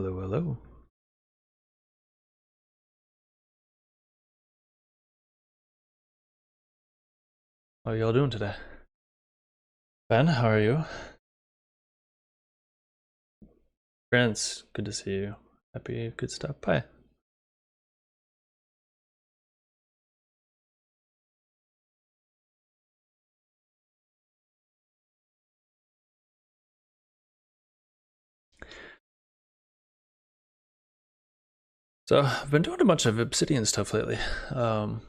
Hello, hello. How are y'all doing today? Ben, how are you? Prince, good to see you. Happy you could stop by. So, I've been doing a bunch of Obsidian stuff lately. And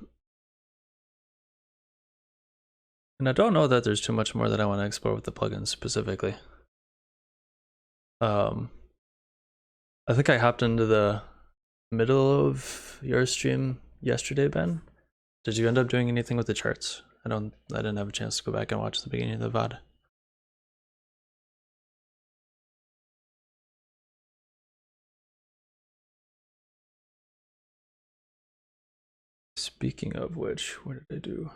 I don't know that there's too much more that I want to explore with the plugins specifically. I think I hopped into the middle of your stream yesterday, Ben. Did you end up doing anything with the charts? I didn't have a chance to go back and watch the beginning of the VOD. Speaking of which, what did I do?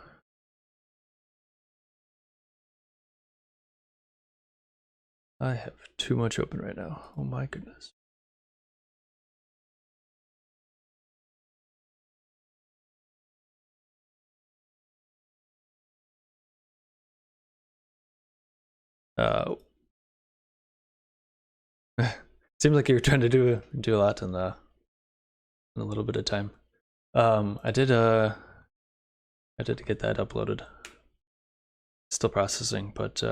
I have too much open right now. Oh my goodness. Seems like you were trying to do a lot in a little bit of time. I did get that uploaded. Still processing, but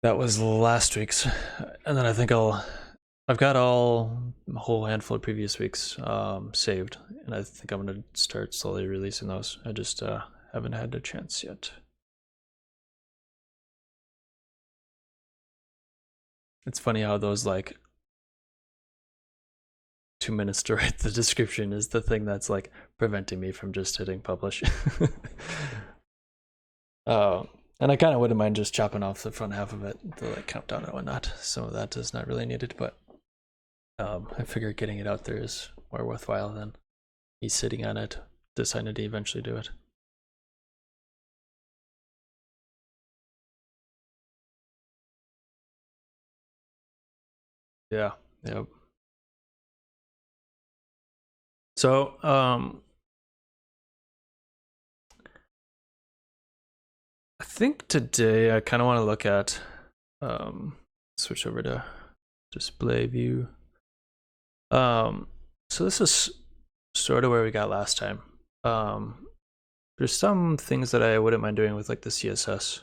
that was last week's, and then I think I've got a whole handful of previous weeks saved, and I think I'm gonna start slowly releasing those. I just haven't had a chance yet. It's funny how those like 2 minutes to write the description is the thing that's like preventing me from just hitting publish. And I kind of wouldn't mind just chopping off the front half of it, the like countdown and whatnot. Some of that is not really needed, but I figure getting it out there is more worthwhile than me sitting on it, deciding to eventually do it. Yeah, yep. So, I think today I kind of want to look at, switch over to display view. So this is sort of where we got last time. There's some things that I wouldn't mind doing with like the CSS.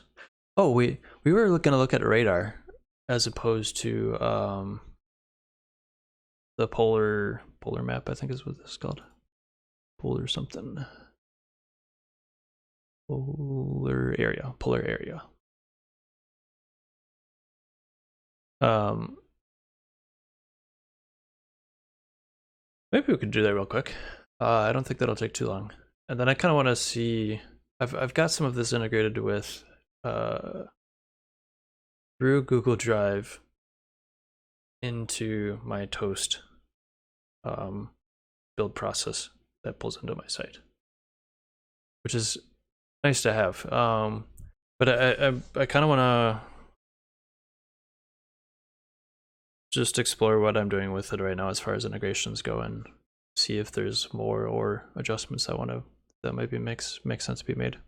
Oh, we were going to look at radar as opposed to the polar map, I think is what this is called. Polar something. Polar area. Maybe we could do that real quick. I don't think that'll take too long. And then I kind of want to see. I've got some of this integrated with through Google Drive into my Toast build process that pulls into my site, which is nice to have. But I kind of want to just explore what I'm doing with it right now as far as integrations go and see if there's more or adjustments that might be makes sense to be made.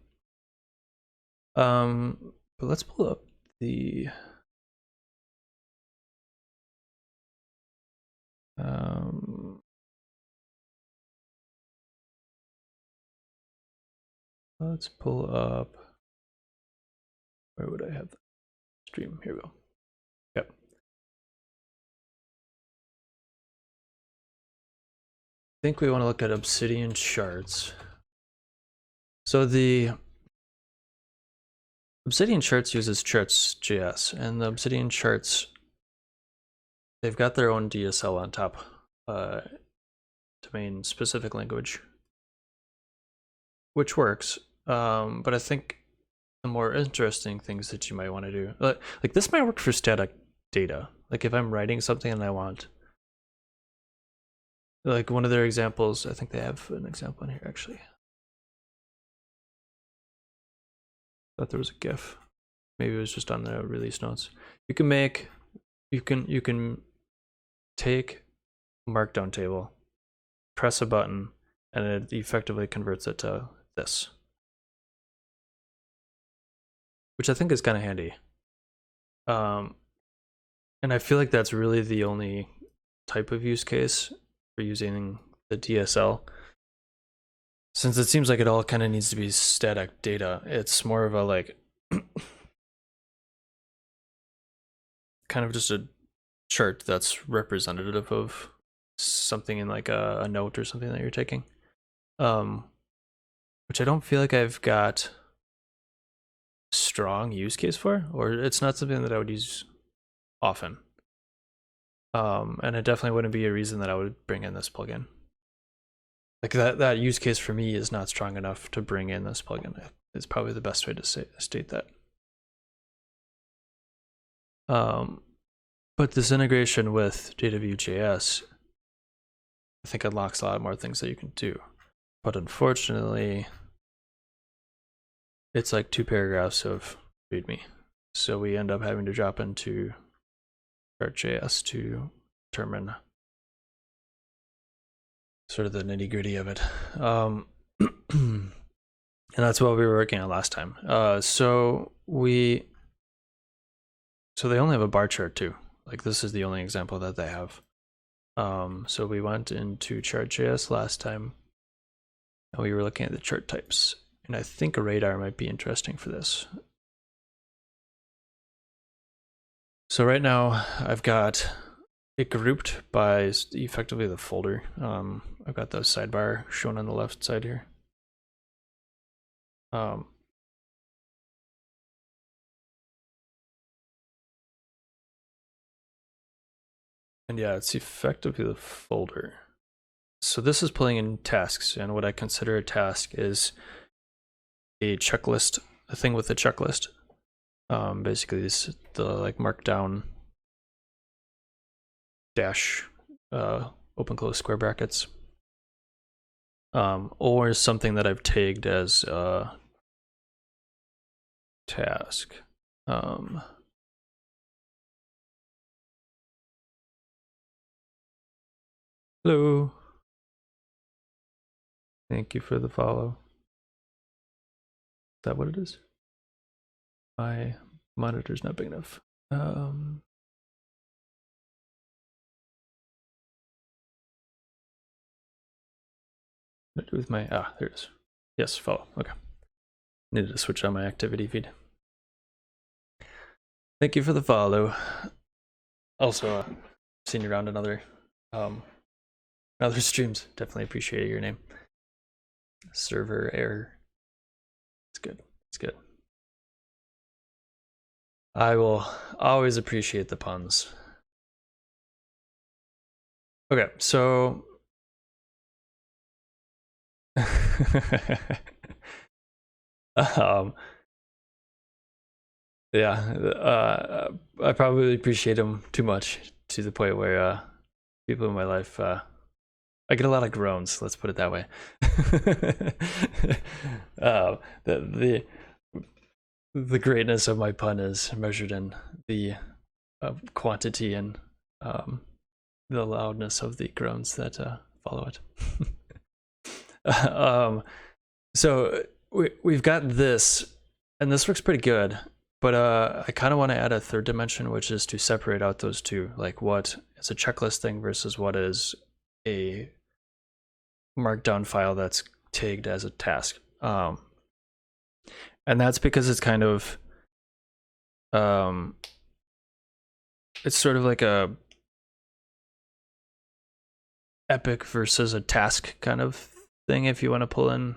But let's pull up the let's pull up, where would I have the stream? Here we go. Yep. I think we want to look at Obsidian charts. So the Obsidian charts uses charts.js, and the Obsidian charts, they've got their own DSL on top, domain specific language, which works. But I think the more interesting things that you might want to do, like this might work for static data. Like if I'm writing something and I want, like one of their examples, I think they have an example in here actually. Thought there was a GIF. Maybe it was just on the release notes. You can make you can take a markdown table, press a button, and it effectively converts it to this, which I think is kind of handy. And I feel like that's really the only type of use case for using the DSL. Since it seems like it all kind of needs to be static data, it's more of a like kind of just a chart that's representative of something in like a note or something that you're taking. Which I don't feel like I've got strong use case for, or it's not something that I would use often. And it definitely wouldn't be a reason that I would bring in this plugin. Like that use case for me is not strong enough to bring in this plugin. It's probably the best way to state that. But this integration with Dataview.js, I think unlocks a lot more things that you can do. But unfortunately, it's like 2 paragraphs of README. So we end up having to drop into Chart.js to determine sort of the nitty gritty of it. And that's what we were working on last time. So they only have a bar chart too. Like this is the only example that they have. So we went into Chart.js last time and we were looking at the chart types. And I think a radar might be interesting for this. So right now I've got it grouped by effectively the folder. I've got the sidebar shown on the left side here. And yeah, it's effectively the folder. So this is pulling in tasks, and what I consider a task is a checklist, a thing with a checklist. Basically the like markdown dash open close square brackets, or something that I've tagged as a task. Hello. Thank you for the follow. Is that what it is? My monitor's not big enough. What do with my there it is. Yes, follow. Okay. Needed to switch on my activity feed. Thank you for the follow. Also, seen you around in other streams. Definitely appreciate your name. Server error. It's good. It's good. I will always appreciate the puns. Okay, so yeah, I probably appreciate them too much to the point where people in my life, I get a lot of groans. Let's put it that way. The greatness of my pun is measured in the quantity and the loudness of the groans that follow it. So we've got this, and this looks pretty good, but I kind of want to add a third dimension, which is to separate out those two, like what is a checklist thing versus what is a markdown file that's tagged as a task. And that's because it's kind of it's sort of like a epic versus a task kind of thing, if you want to pull in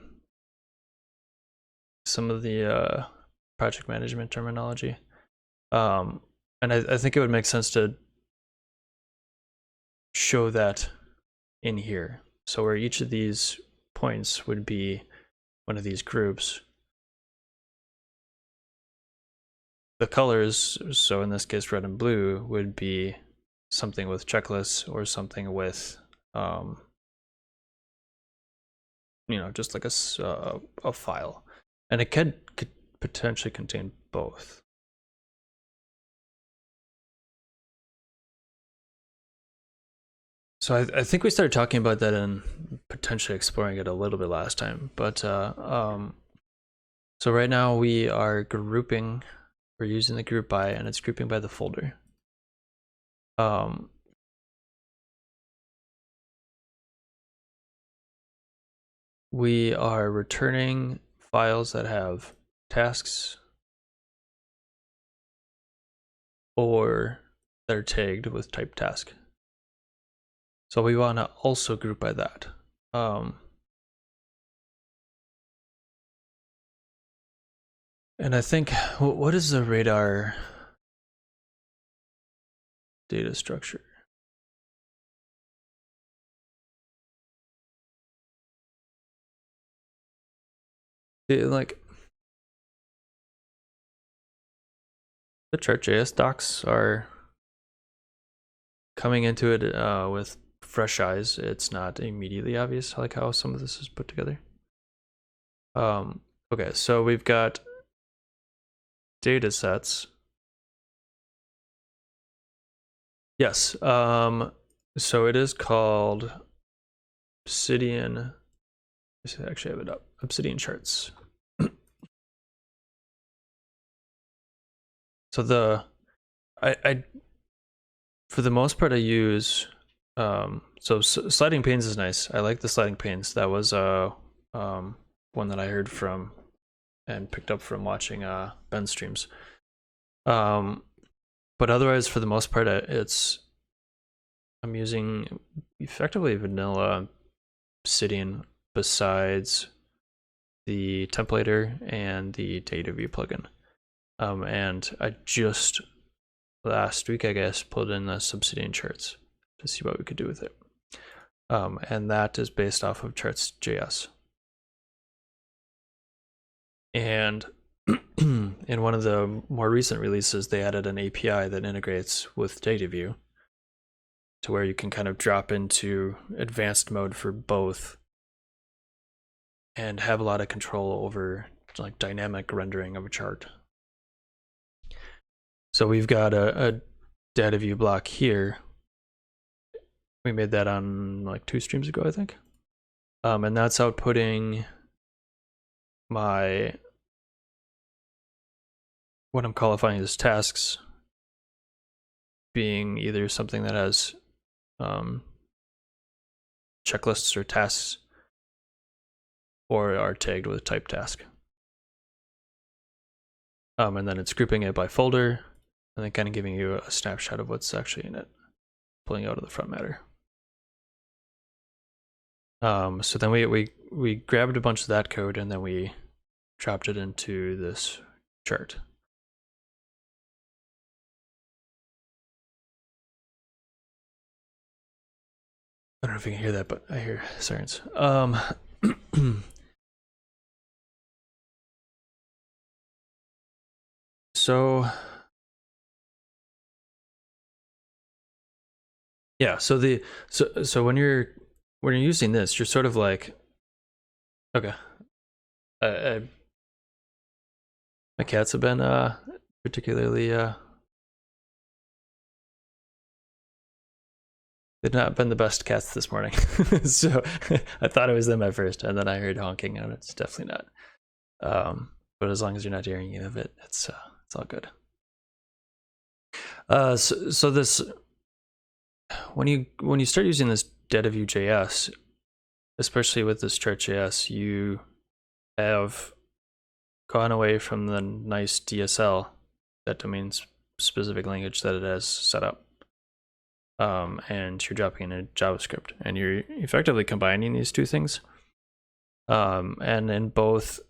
some of the project management terminology. And I think it would make sense to show that in here. So where each of these points would be one of these groups, the colors, so in this case red and blue, would be something with checklists or something with just like a file, and it could potentially contain both. So I think we started talking about that and potentially exploring it a little bit last time, but so right now we are grouping, we're using the group by, and it's grouping by the folder. We are returning files that have tasks or that are tagged with type task. So we want to also group by that. And I think, what is the radar data structure? Like, the chart.js docs are coming into it with fresh eyes. It's not immediately obvious like how some of this is put together. Okay, so we've got data sets. Yes, so it is called Obsidian. I actually have it up. Obsidian charts. So I for the most part I use so sliding panes is nice. I like the sliding panes. That was one that I heard from and picked up from watching Ben's streams. But otherwise, for the most part, I'm using effectively vanilla Obsidian besides the templator and the Dataview plugin. And I just last week, I guess, pulled in the Obsidian charts to see what we could do with it. And that is based off of charts.js. And in one of the more recent releases, they added an API that integrates with Dataview to where you can kind of drop into advanced mode for both and have a lot of control over like dynamic rendering of a chart. So we've got a Dataview block here. We made that on like 2 streams ago, I think. And that's outputting my what I'm qualifying as tasks being either something that has checklists or tasks or are tagged with type task. And then it's grouping it by folder and then kind of giving you a snapshot of what's actually in it, pulling out of the front matter. So then we grabbed a bunch of that code and then we dropped it into this chart. I don't know if you can hear that, but I hear sirens. So yeah, so when you're using this, you're sort of like, okay, my cats have been particularly they've not been the best cats this morning. So I thought it was them at first, and then I heard honking, and it's definitely not. But as long as you're not hearing any of it, it's all good. So this, when you start using this Dataview.js, especially with this chart.js, you have gone away from the nice DSL, that domain specific language that it has set up. And you're dropping in a JavaScript, and you're effectively combining these two things. And in both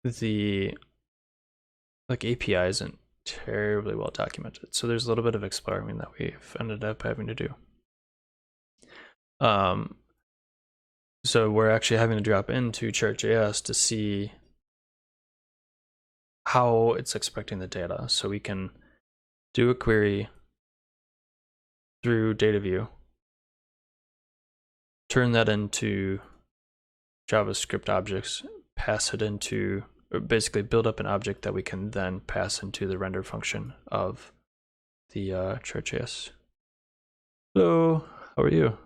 the API isn't terribly well documented, so there's a little bit of exploring that we've ended up having to do. So we're actually having to drop into chart.js to see how it's expecting the data, so we can do a query through Dataview, turn that into JavaScript objects, pass it into, or basically build up an object that we can then pass into the render function of the chart.js. So How are you?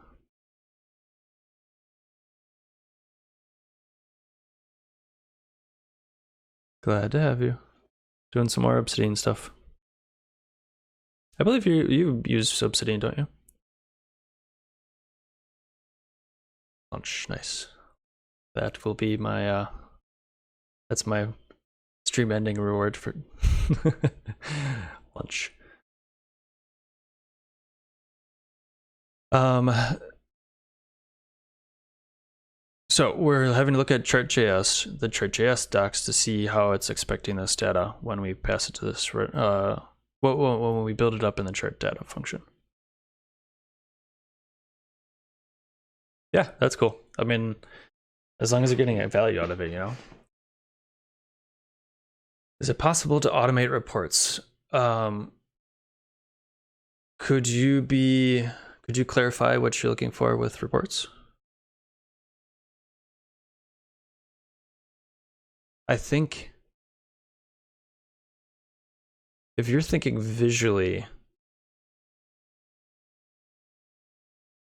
Glad to have you. Doing some more Obsidian stuff. I believe you use Obsidian, don't you? Lunch, nice. That will be my that's my stream ending reward for lunch. So we're having to look at chart.js, the chart.js docs, to see how it's expecting this data when we pass it to this, when we build it up in the chart data function. Yeah, that's cool. I mean, as long as you're getting a value out of it, you know. Is it possible to automate reports? Could you clarify what you're looking for with reports? I think if you're thinking visually,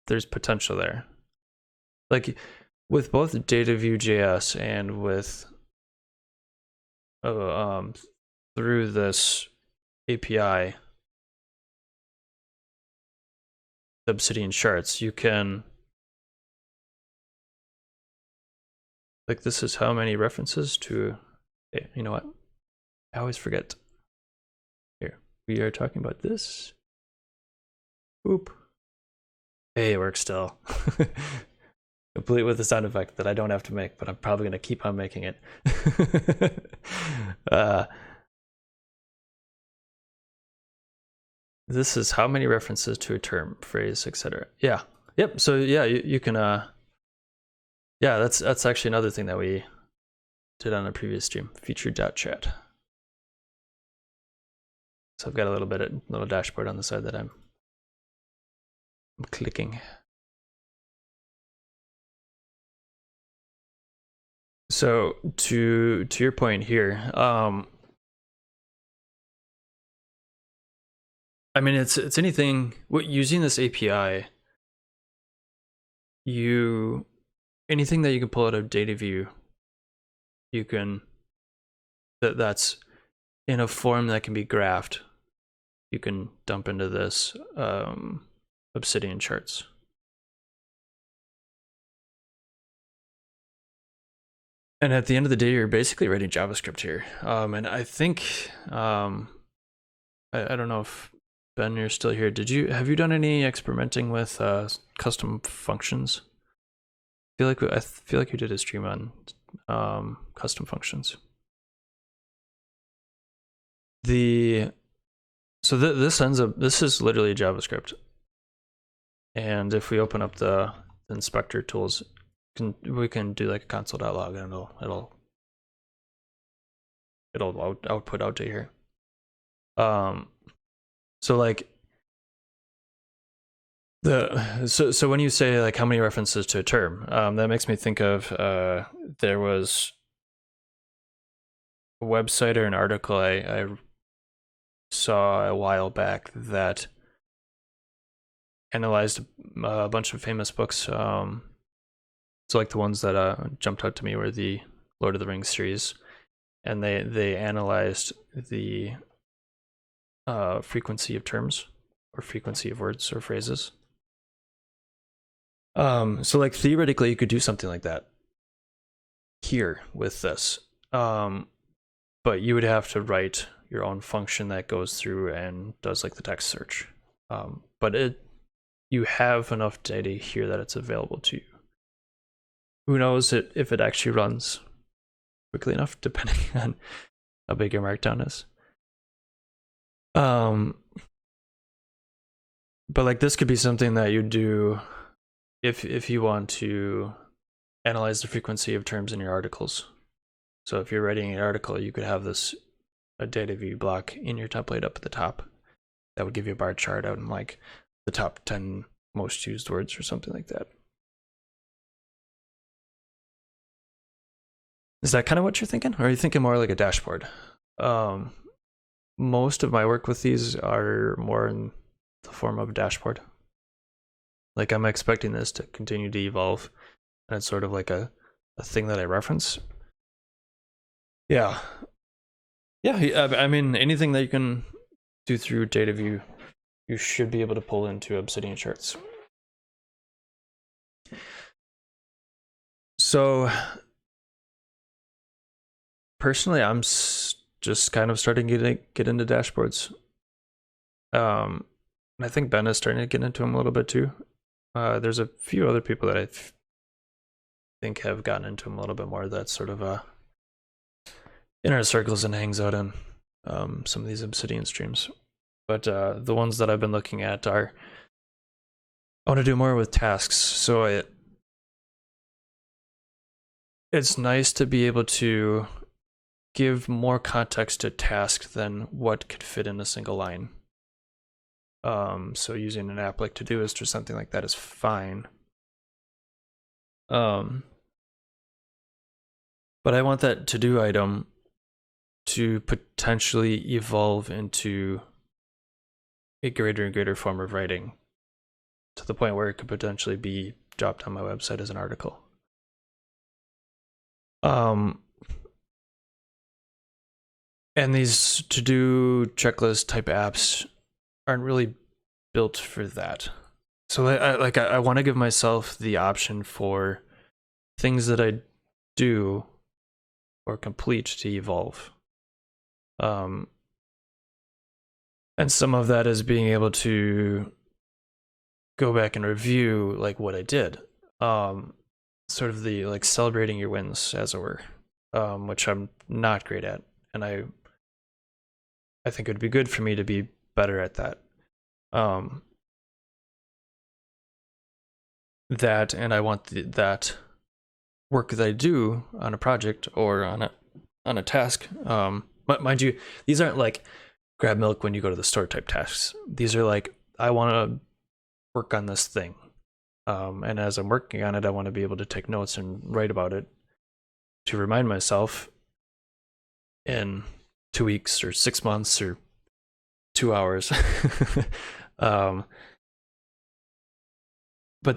there's potential there. Like with both Dataview.js and with through this API, the Obsidian charts, you can, like, this is how many references to, you know what? I always forget. Here, we are talking about this. Oop. Hey, it works still. Complete with the sound effect that I don't have to make, but I'm probably gonna keep on making it. This is how many references to a term, phrase, etc. Yeah. Yep. So yeah, you can. Yeah, that's actually another thing that we did on a previous stream. Featured.chat. So I've got a little dashboard on the side that I'm clicking. So to your point here, I mean, it's anything. Using this API, anything that you can pull out of Dataview, you can that's in a form that can be graphed, you can dump into this Obsidian charts. And at the end of the day, you're basically writing JavaScript here. And I think I don't know if Ben, you're still here. Have you done any experimenting with custom functions? I feel like you did a stream on custom functions. This is literally JavaScript. And if we open up the inspector tools, we can do like a console.log and it'll output out to here. So like so when you say like how many references to a term, that makes me think of there was a website or an article I saw a while back that analyzed a bunch of famous books. So like the ones that jumped out to me were the Lord of the Rings series, and they analyzed the frequency of terms or frequency of words or phrases. So like theoretically you could do something like that here with this, but you would have to write your own function that goes through and does like the text search. But you have enough data here that it's available to you. Who knows if it actually runs quickly enough, depending on how big your markdown is. But like this could be something that you do if you want to analyze the frequency of terms in your articles. So if you're writing an article, you could have a data view block in your template up at the top that would give you a bar chart out in like the top 10 most used words or something like that. Is that kind of what you're thinking? Or are you thinking more like a dashboard? Most of my work with these are more in the form of a dashboard. Like I'm expecting this to continue to evolve, and it's sort of like a thing that I reference. Yeah. Yeah, I mean, anything that you can do through Dataview, you should be able to pull into Obsidian charts. So personally, I'm just kind of starting to get into dashboards. And I think Ben is starting to get into them a little bit too. There's a few other people that I think have gotten into them a little bit more. That's sort of inner circles and hangs out in some of these Obsidian streams. But the ones that I've been looking at are, I want to do more with tasks. So it's nice to be able to give more context to task than what could fit in a single line. So using an app like Todoist or something like that is fine. But I want that to-do item to potentially evolve into a greater and greater form of writing, to the point where it could potentially be dropped on my website as an article. And these to-do checklist type apps aren't really built for that. So I want to give myself the option for things that I do or complete to evolve. And some of that is being able to go back and review like what I did. Sort of the like celebrating your wins, as it were, which I'm not great at. And I think it would be good for me to be better at that. That, and I want that work that I do on a project or on a task. But mind you, these aren't like grab milk when you go to the store type tasks. These are like, I want to work on this thing. And as I'm working on it, I want to be able to take notes and write about it to remind myself in 2 weeks or 6 months or 2 hours. But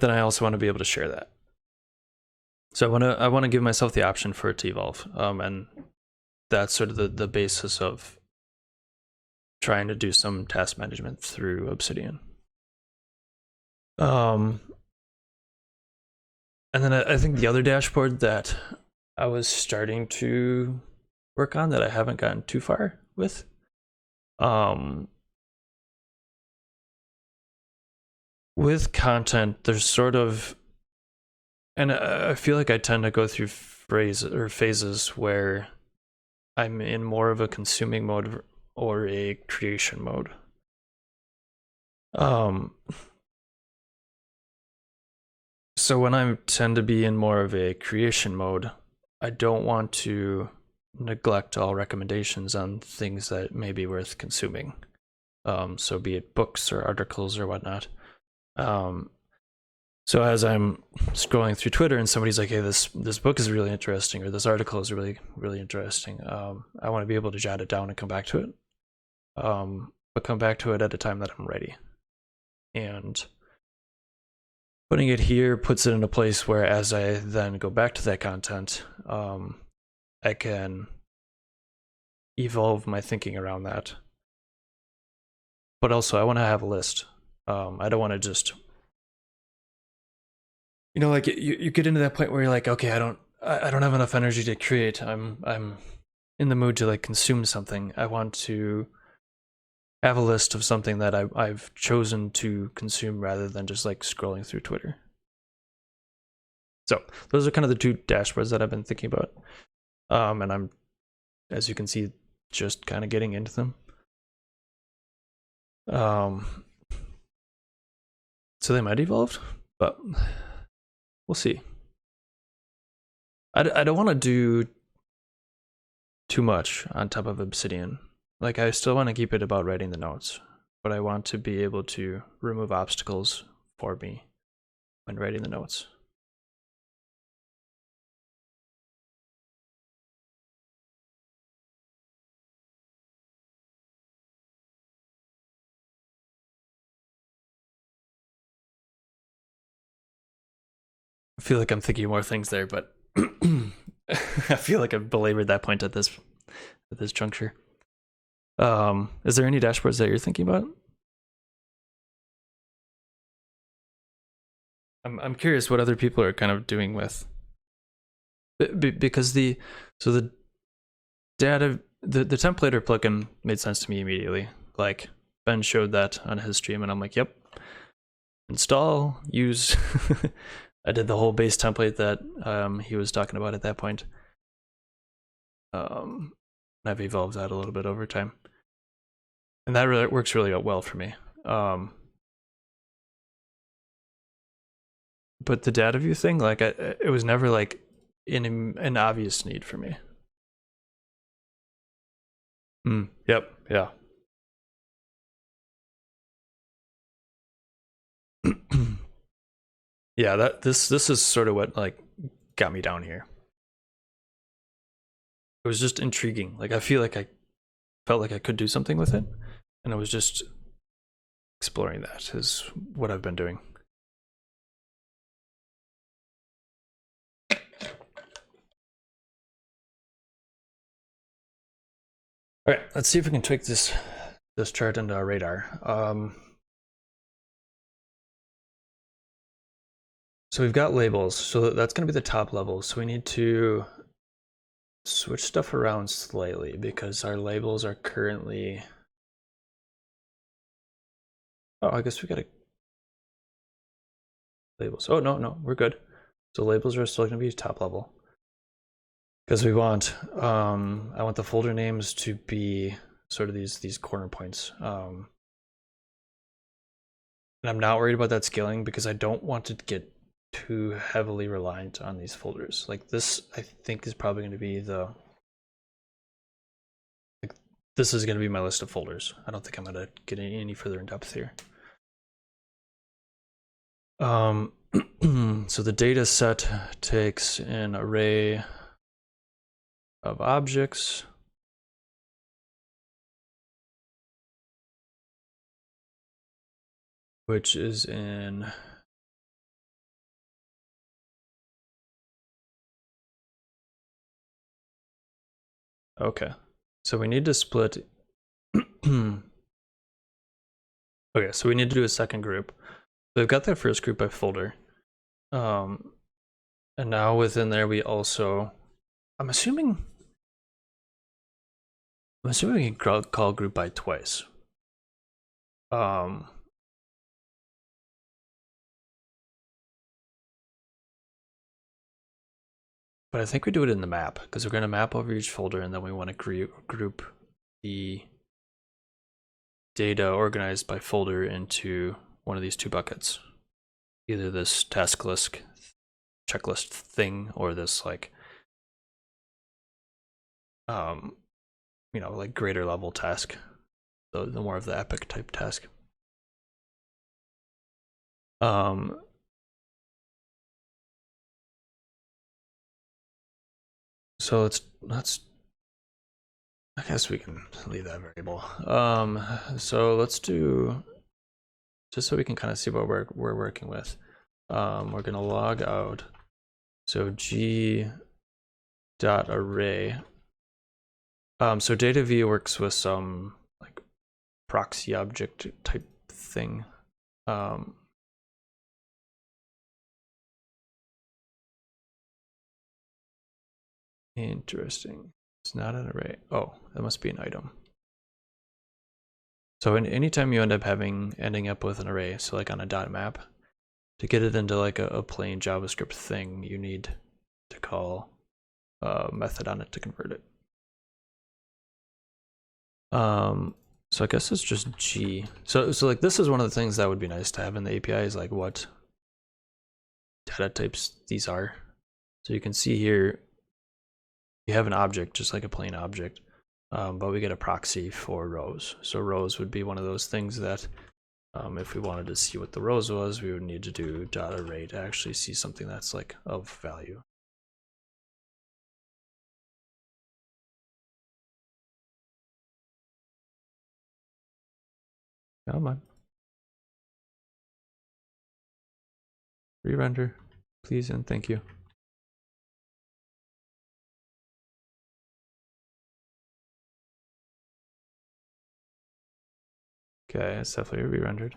then I also want to be able to share that. So I want to give myself the option for it to evolve. And that's sort of the basis of trying to do some task management through Obsidian. And then I think the other dashboard that I was starting to work on that I haven't gotten too far with, with content, there's sort of, and I feel like I tend to go through phases where I'm in more of a consuming mode or a creation mode. So when I tend to be in more of a creation mode, I don't want to neglect all recommendations on things that may be worth consuming. So be it books or articles or whatnot. So as I'm scrolling through Twitter and somebody's like, hey, this book is really interesting, or this article is really, really interesting, I want to be able to jot it down and come back to it. But come back to it at a time that I'm ready. And putting it here puts it in a place where as I then go back to that content, I can evolve my thinking around that. But also I want to have a list. I don't want to just, you know, like you get into that point where you're like, okay, I don't have enough energy to create. I'm in the mood to like consume something. I want to have a list of something that I've chosen to consume rather than just like scrolling through Twitter. So those are kind of the two dashboards that I've been thinking about. And I'm, as you can see, just kind of getting into them. So they might evolve, but we'll see. I don't want to do too much on top of Obsidian. Like I still want to keep it about writing the notes, but I want to be able to remove obstacles for me when writing the notes. feel like I'm thinking of more things there, but I feel like I've belabored that point at this juncture. Is there any dashboards that you're thinking about? I'm curious what other people are kind of doing with, because the templater plugin made sense to me immediately. Like Ben showed that on his stream, and I'm like, yep, install, use. I did the whole base template that he was talking about at that point. I've evolved that a little bit over time, and that really works really well for me. But the data view thing, like, it was never like an obvious need for me. Yep. Yeah. Yeah. This is sort of what like got me down here. It was just intriguing. Like I felt like I could do something with it, and I was just exploring that is what I've been doing. All right, let's see if we can tweak this chart into our radar. So we've got labels, so that's going to be the top level. So we need to switch stuff around slightly because our labels are currently. Oh, I guess we got to labels. Oh no, we're good. So labels are still going to be top level because we want. I want the folder names to be sort of these corner points. And I'm not worried about that scaling because I don't want it to get too heavily reliant on these folders. Like this, I think is probably going to be this is going to be my list of folders. I don't think I'm going to get any further in depth here. So the data set takes an array of objects. Which is in okay. So we need to split. Okay, so we need to do a second group. So we've got that first group by folder. And now within there we also, I'm assuming we can call group by twice. But I think we do it in the map because we're going to map over each folder, and then we want to group the data organized by folder into one of these two buckets. Either this task list checklist thing or this like you know, like greater level task, the more of the epic type task. So let's I guess we can leave that variable. So let's do, just so we can kind of see what we're working with. We're gonna log out. So g dot array. So Dataview works with some like proxy object type thing. Interesting. It's not an array. Oh, that must be an item. So anytime you end up ending up with an array, so like on a dot map, to get it into like a plain JavaScript thing, you need to call a method on it to convert it. So I guess it's just G. So like this is one of the things that would be nice to have in the API is like what data types these are. So you can see here, you have an object, just like a plain object, but we get a proxy for rows. So rows would be one of those things that if we wanted to see what the rows was, we would need to do dot array to actually see something that's like of value. Come on. Re-render, please and thank you. Okay, it's definitely re-rendered.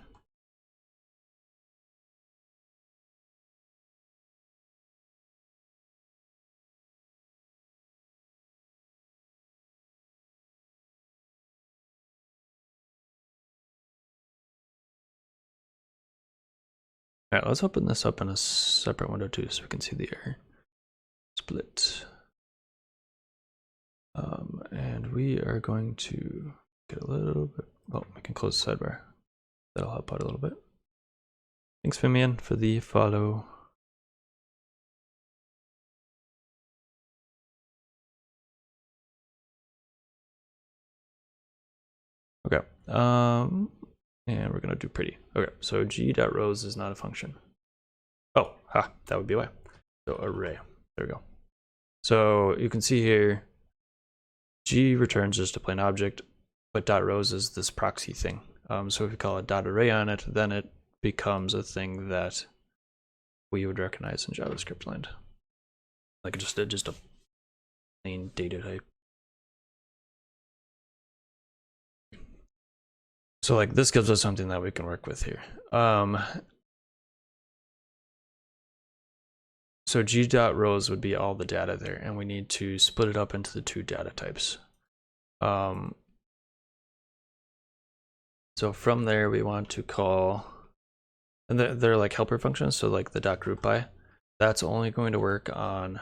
All right, let's open this up in a separate window too, so we can see the error. Split. And we are going to get a little bit. Oh, we can close the sidebar. That'll help out a little bit. Thanks, Fimian, for the follow. Okay. And we're gonna do pretty. Okay, so g.rows is not a function. Oh, that would be why. So array. There we go. So you can see here, G returns just a plain object, but .rows is this proxy thing. So if we call a .array on it, then it becomes a thing that we would recognize in JavaScript land, like just a plain data type. So like this gives us something that we can work with here. So g.rows would be all the data there, and we need to split it up into the two data types. So from there we want to call, and they're like helper functions, so like the .group by, that's only going to work on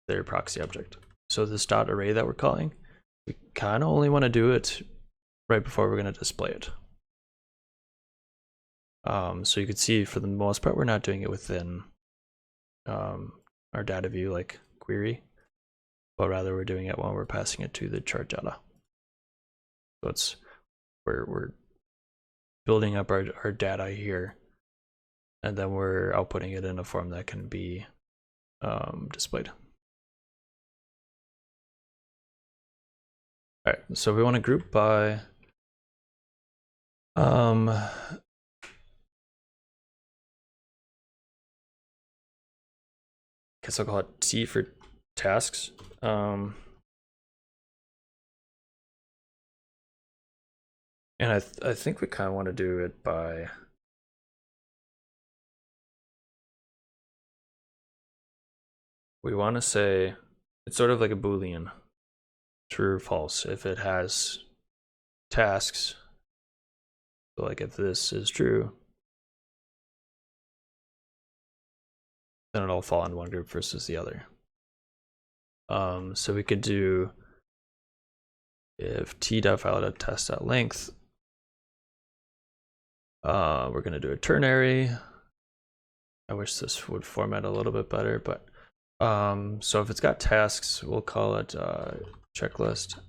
their proxy object. So this .array that we're calling, we kind of only want to do it right before we're going to display it. So you can see for the most part we're not doing it within our data view like query, but rather we're doing it when we're passing it to the chart data. So it's we're building up our data here, and then we're outputting it in a form that can be displayed. All right, so we want to group by guess I'll call it T for tasks. And I think we kind of want to do it by we want to say it's sort of like a Boolean, true or false, if it has tasks. So like if this is true, then it'll fall in one group versus the other. So we could do if t.file.test.length, we're going to do a ternary. I wish this would format a little bit better, but so if it's got tasks, we'll call it checklist,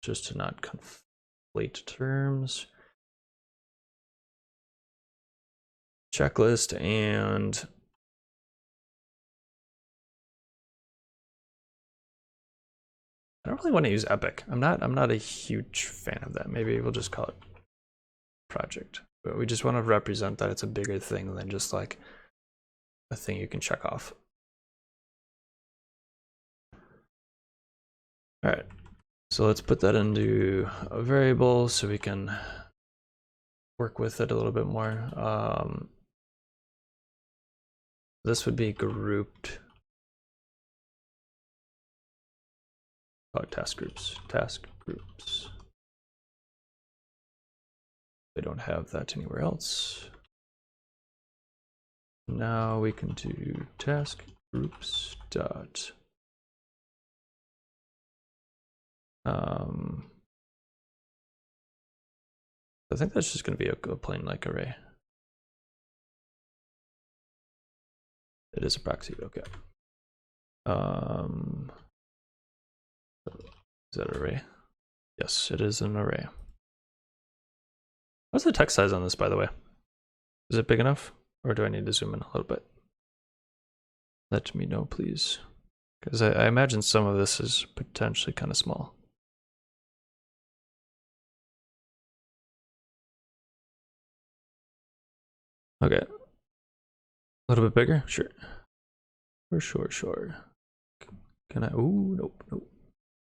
just to not conflate terms. Checklist, and I don't really want to use epic. I'm not a huge fan of that. Maybe we'll just call it project. But we just want to represent that it's a bigger thing than just like a thing you can check off. All right, so let's put that into a variable so we can work with it a little bit more. This would be grouped. Task groups. They don't have that anywhere else. Now we can do task groups dot I think that's just going to be a plain like array. It is a proxy. Okay. Is that array? Yes, it is an array. What's the text size on this, by the way? Is it big enough, or do I need to zoom in a little bit? Let me know, please, because I imagine some of this is potentially kind of small. Okay, little bit bigger? Sure. Sure. Can I? Ooh, nope.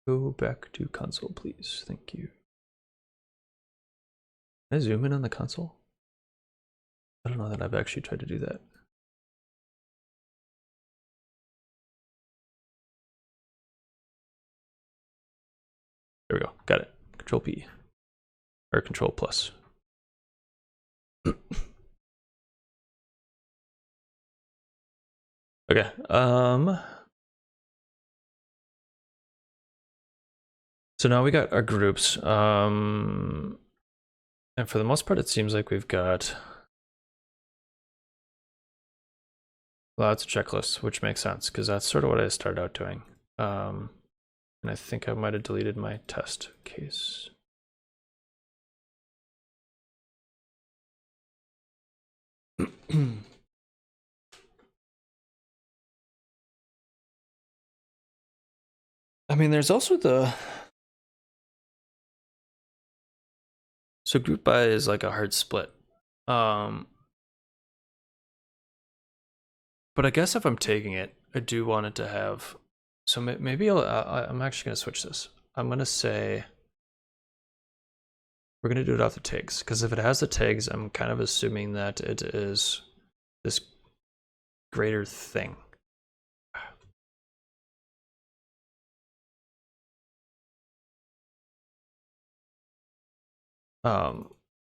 Go back to console, please. Thank you. Can I zoom in on the console? I don't know that I've actually tried to do that. There we go. Got it. Control P. Or Control Plus. Okay. So now we got our groups. And for the most part, it seems like we've got lots of checklists, which makes sense because that's sort of what I started out doing. And I think I might have deleted my test case. I mean, there's also so group by is like a hard split. But I guess if I'm taking it, I do want it to have, so maybe I'm actually going to switch this. I'm going to say, we're going to do it off the tags, because if it has the tags, I'm kind of assuming that it is this greater thing.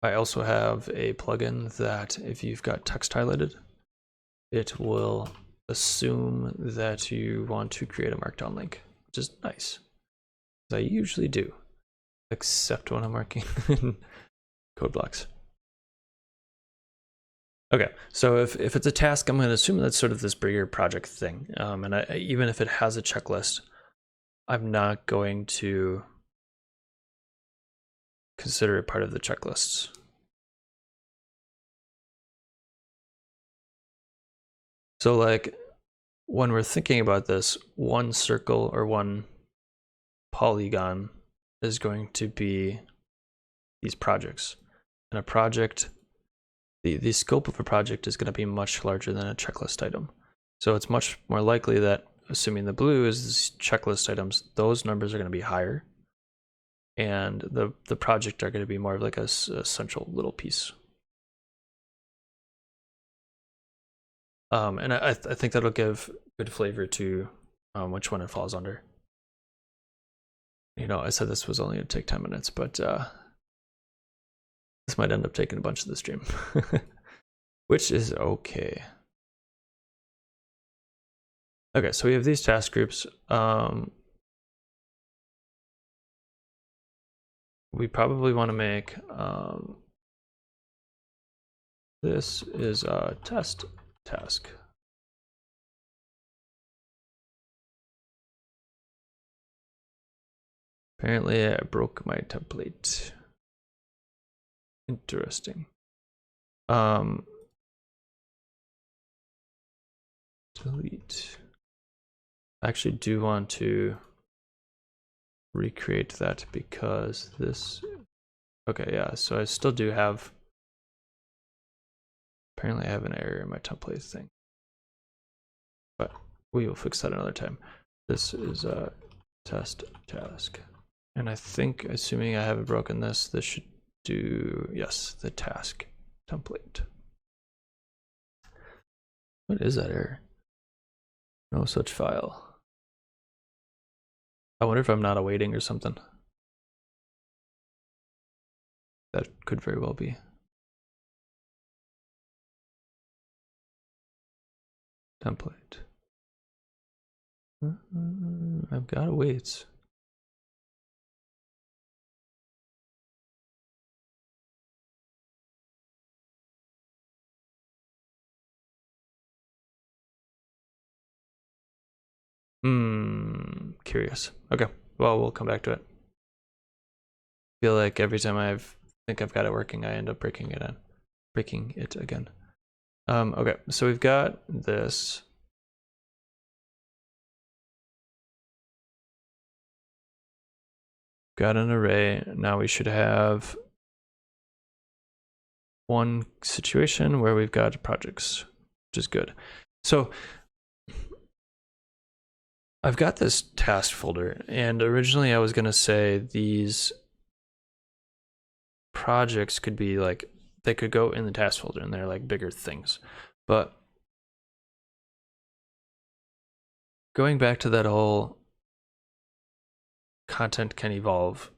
I also have a plugin that if you've got text highlighted, it will assume that you want to create a markdown link, which is nice. I usually do, except when I'm working in code blocks. Okay, so if it's a task, I'm going to assume that's sort of this bigger project thing. And even if it has a checklist, I'm not going to consider it part of the checklists. So like when we're thinking about this, one circle or one polygon is going to be these projects. And a project, the scope of a project is going to be much larger than a checklist item. So it's much more likely that, assuming the blue is checklist items, those numbers are going to be higher. And the project are going to be more of like a central little piece. And I think that'll give good flavor to which one it falls under. You know, I said this was only going to take 10 minutes, but this might end up taking a bunch of the stream, which is okay. Okay, so we have these task groups. We probably want to make this is a test task. Apparently I broke my template. Interesting. Delete. I actually do want to recreate that because this, okay, yeah, so I still do have, apparently I have an error in my template thing, but we will fix that another time. This is a test task. And I think, assuming I haven't broken this should do, yes, the task template. What is that error? No such file. I wonder if I'm not awaiting or something. That could very well be. Template. I've got awaits. Curious. Okay, well, we'll come back to it. I feel like every time I think I've got it working, I end up breaking it again. Okay, so we've got this. Got an array. Now we should have one situation where we've got projects. which is good. So I've got this task folder, and originally I was going to say these projects could be like, they could go in the task folder and they're like bigger things. But going back to that whole content can evolve,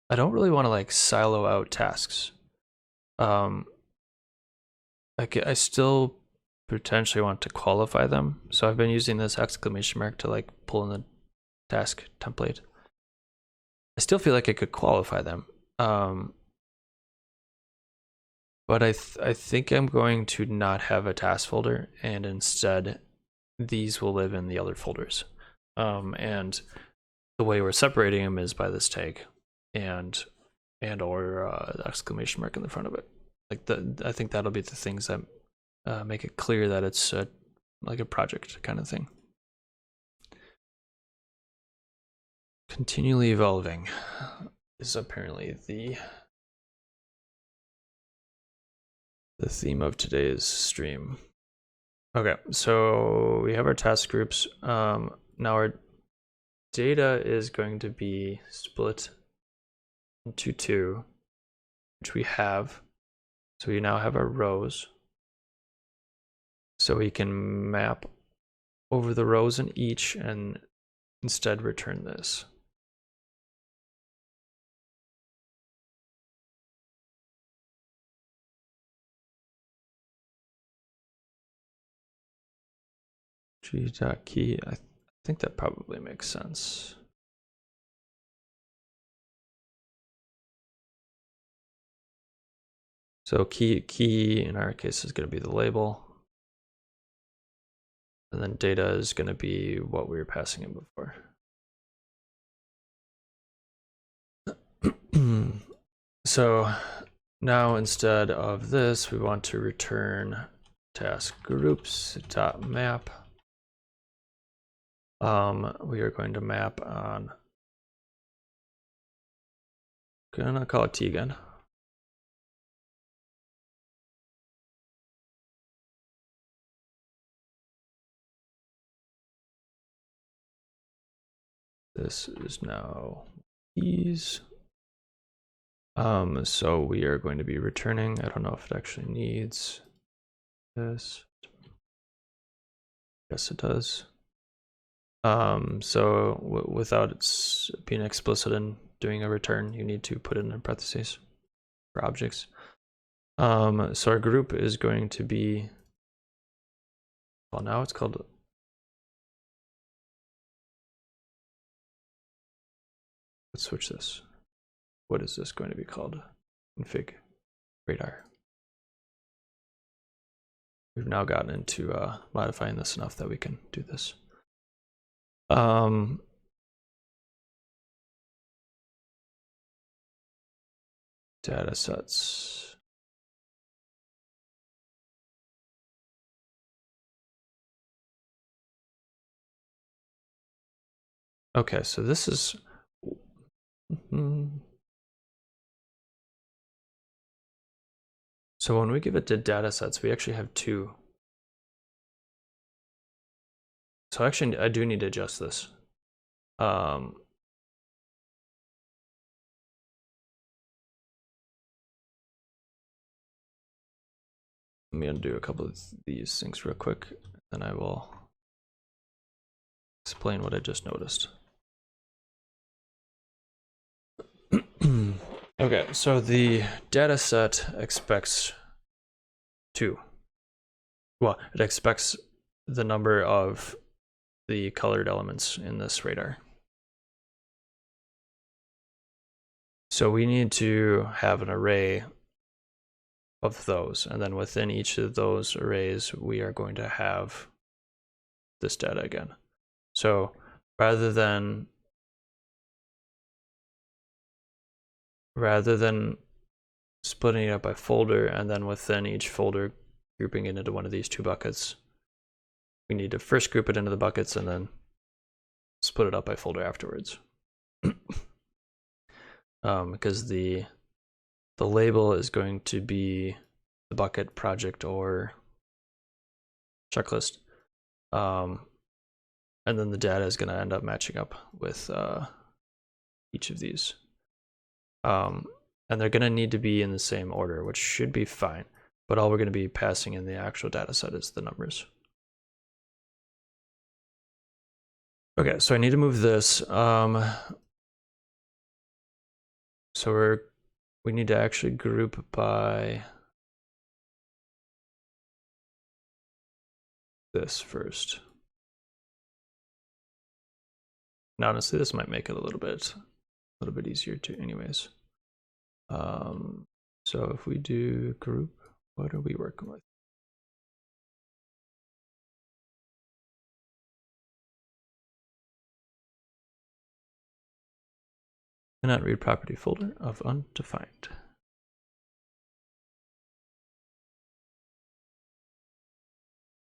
I don't really want to like silo out tasks. I still potentially want to qualify them. So I've been using this exclamation mark to like pull in the task template. I still feel like I could qualify them. But I think I'm going to not have a task folder, and instead these will live in the other folders. And the way we're separating them is by this tag and or the exclamation mark in the front of it. Like I think that'll be the things that make it clear that it's like a project kind of thing. Continually evolving is apparently the theme of today's stream. Okay, so we have our task groups. Now our data is going to be split into two, which we have. So we now have our rows. So we can map over the rows in each and instead return this. G.key, I think that probably makes sense. So key in our case is going to be the label. And then data is going to be what we were passing in before. So now instead of this, we want to return task groups dot map. We are going to map on, gonna call it T again. This is now these. So we are going to be returning, I don't know if it actually needs this. Yes, it does. So without it being explicit in doing a return, you need to put it in parentheses for objects. So our group is going to be, well, now it's called, let's switch this. What is this going to be called? Config radar. We've now gotten into modifying this enough that we can do this. Data sets. Okay, so this is. So when we give it to data sets, we actually have two. So actually, I do need to adjust this. Let me undo a couple of these things real quick, then I will explain what I just noticed. Okay, so the data set expects two. Well, it expects the number of the colored elements in this radar. So we need to have an array of those, and then within each of those arrays, we are going to have this data again. So rather than splitting it up by folder and then within each folder grouping it into one of these two buckets, we need to first group it into the buckets and then split it up by folder afterwards. Because the label is going to be the bucket, project, or checklist. And then the data is going to end up matching up with each of these. And they're going to need to be in the same order, which should be fine. But all we're going to be passing in the actual data set is the numbers. Okay, so I need to move this. So we need to actually group by this first. And honestly, this might make it a little bit easier too, anyways. So if we do group, what are we working with? Cannot read property folder of undefined.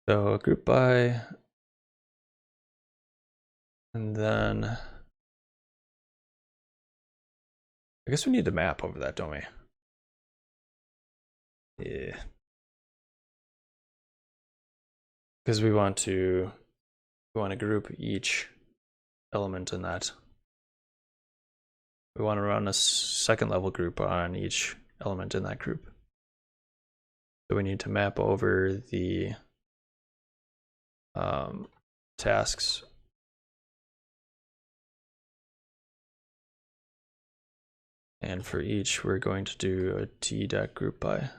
So group by, and then I guess we need to map over that, don't we? Yeah. Because we want to group each element in that. We want to run a second level group on each element in that group. So we need to map over the tasks. And for each, we're going to do a t.groupBy.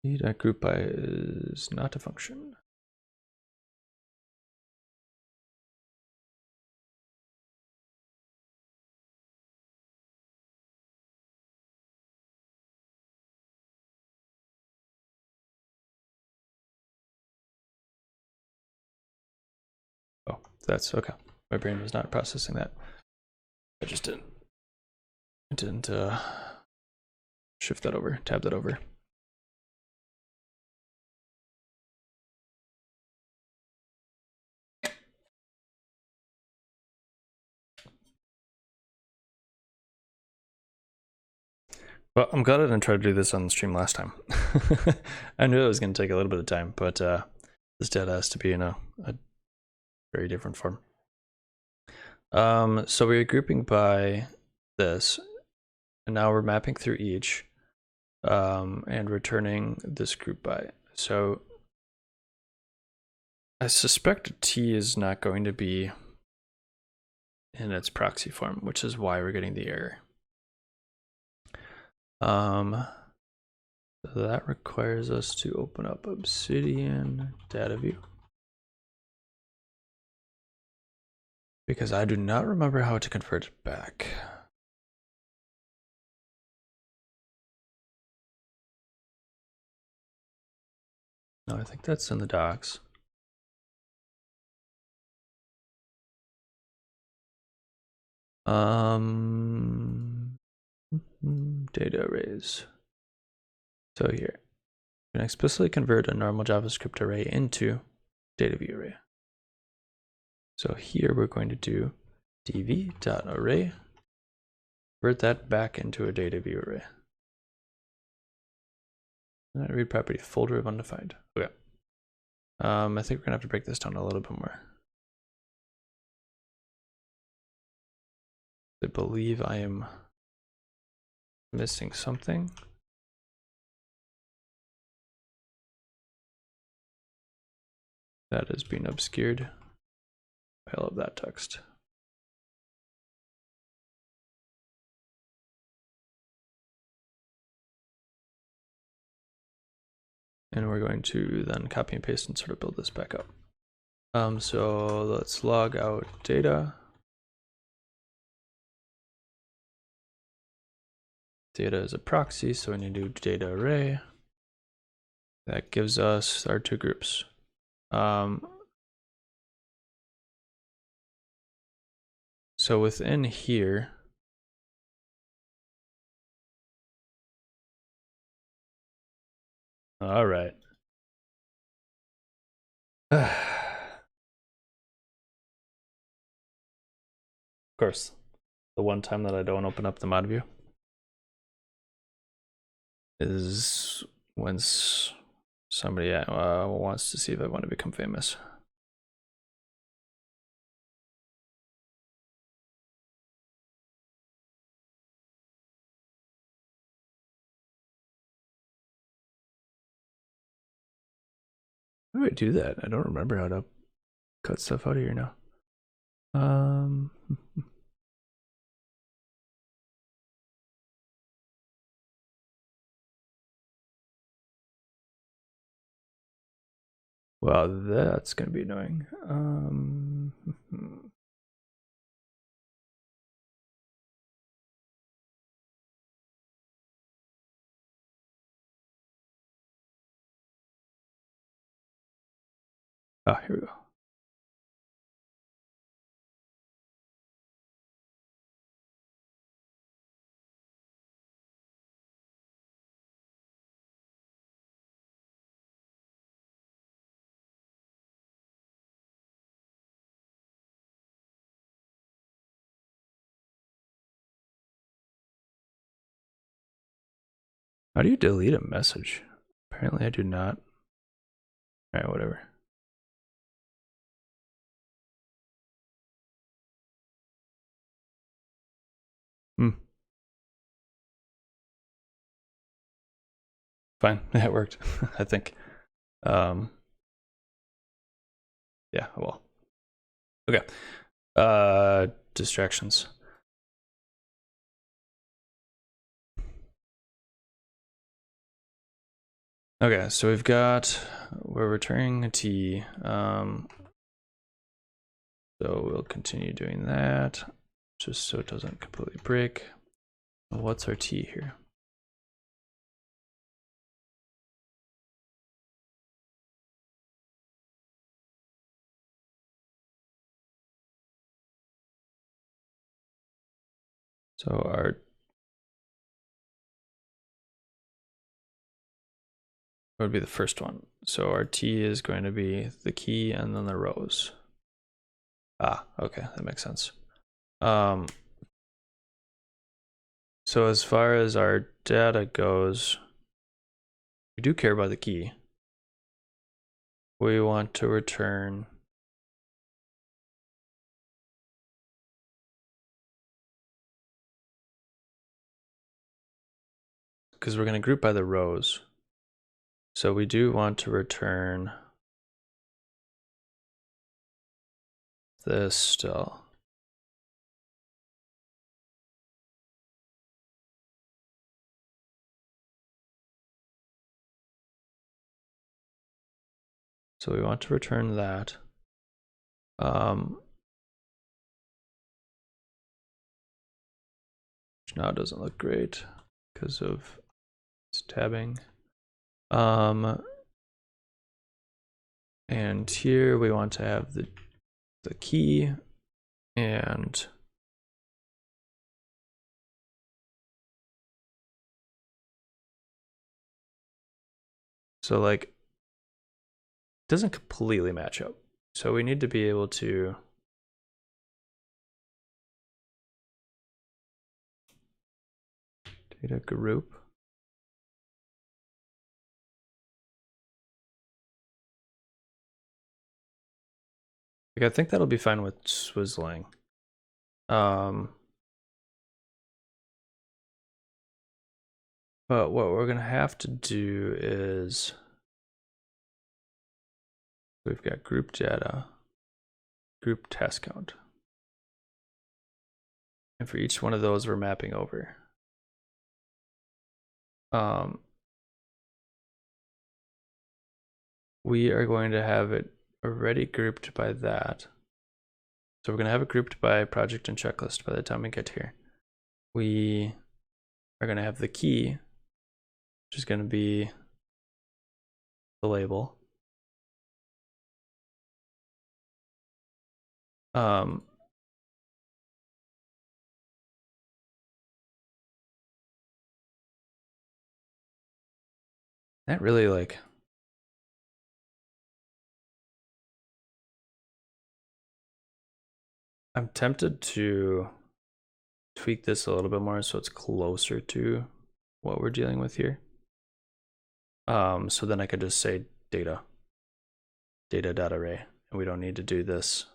T.groupBy is not a function. Oh, that's okay. My brain was not processing that. I just didn't shift that over, tab that over. Well, I'm glad I didn't try to do this on the stream last time. I knew it was going to take a little bit of time, but this data has to be in a very different form. So we're grouping by this, and now we're mapping through each, and returning this group by. So I suspect T is not going to be in its proxy form, which is why we're getting the error. So that requires us to open up Obsidian Dataview, because I do not remember how to convert it back. No, I think that's in the docs. Data arrays. So here, you can explicitly convert a normal JavaScript array into Dataview array. So here we're going to do dv.array, convert that back into a Dataview array. And I read property folder of undefined. Okay. I think we're gonna have to break this down a little bit more. I believe I am missing something. That is being obscured by all of that text. And we're going to then copy and paste and sort of build this back up. So let's log out data. Data is a proxy, so we need to do data array. That gives us our two groups. So within here, all right. course, the one time that I don't open up the mod view is when somebody wants to see if I want to become famous. How do I do that? I don't remember how to cut stuff out of here now. Wow, that's gonna be annoying. Oh, here we go. How do you delete a message? Apparently I do not. All right, whatever. Fine, it worked, I think. Yeah, well. Okay. Distractions. Okay, so we're returning a T. So we'll continue doing that, just so it doesn't completely break. What's our T here? So our would be the first one. So our T is going to be the key and then the rows. Ah, okay, that makes sense. So as far as our data goes, we do care about the key. We want to return because we're going to group by the rows. So we do want to return this still. So we want to return that. Which now doesn't look great because of its tabbing. And here we want to have the key and so like it doesn't completely match up. So we need to be able to data group. Like I think that'll be fine with swizzling. But what we're gonna have to do is we've got group data, group task count. And for each one of those, we're mapping over. We are going to have it already grouped by that. So we're going to have it grouped by project and checklist by the time we get here. We are going to have the key, which is going to be the label. That really like I'm tempted to tweak this a little bit more so it's closer to what we're dealing with here. So then I could just say data array, and we don't need to do this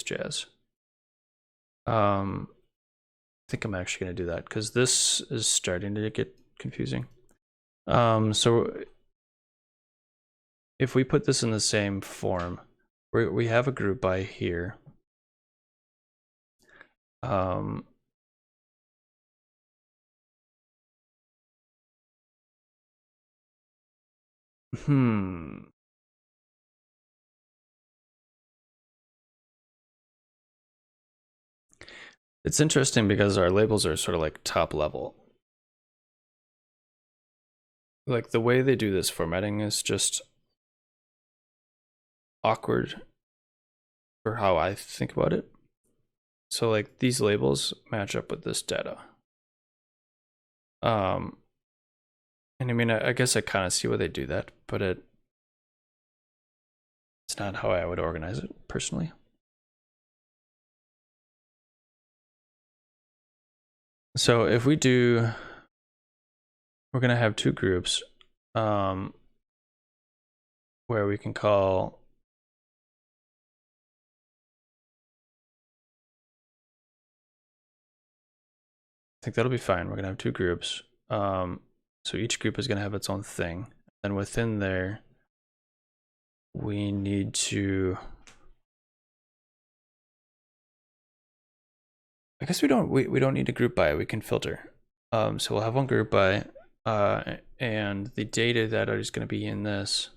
jazz. I think I'm actually going to do that because this is starting to get confusing. So if we put this in the same form, we have a group by here. It's interesting because our labels are sort of like top level. Like the way they do this formatting is just awkward for how I think about it. So like these labels match up with this data. And I mean, I guess I kind of see why they do that, but it's not how I would organize it personally. So if we do, we're going to have two groups where we can call I think that'll be fine. We're going to have two groups. So each group is going to have its own thing. And within there, we need to, I guess we don't need to group by, we can filter. So we'll have one group by, and the data that is going to be in this,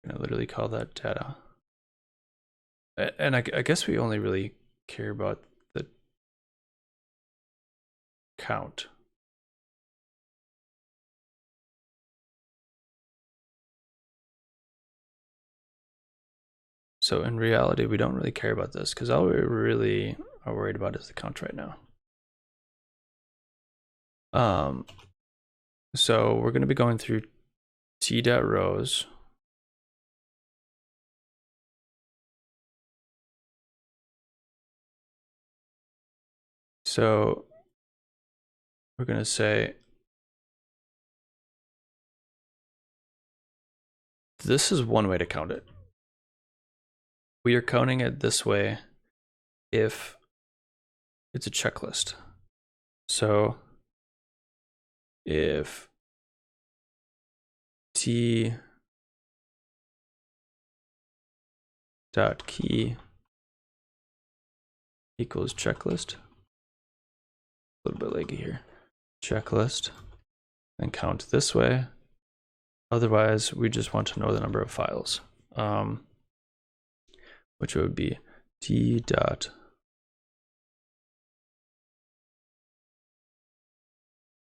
I'm going to literally call that data. And I guess we only really care about the count. So in reality, we don't really care about this because all we really are worried about is the count right now. So we're going to be going through t.rows. So we're going to say this is one way to count it. We are counting it this way if it's a checklist. So if t dot key equals checklist, a little bit leggy here, checklist, then count this way. Otherwise, we just want to know the number of files, which would be t dot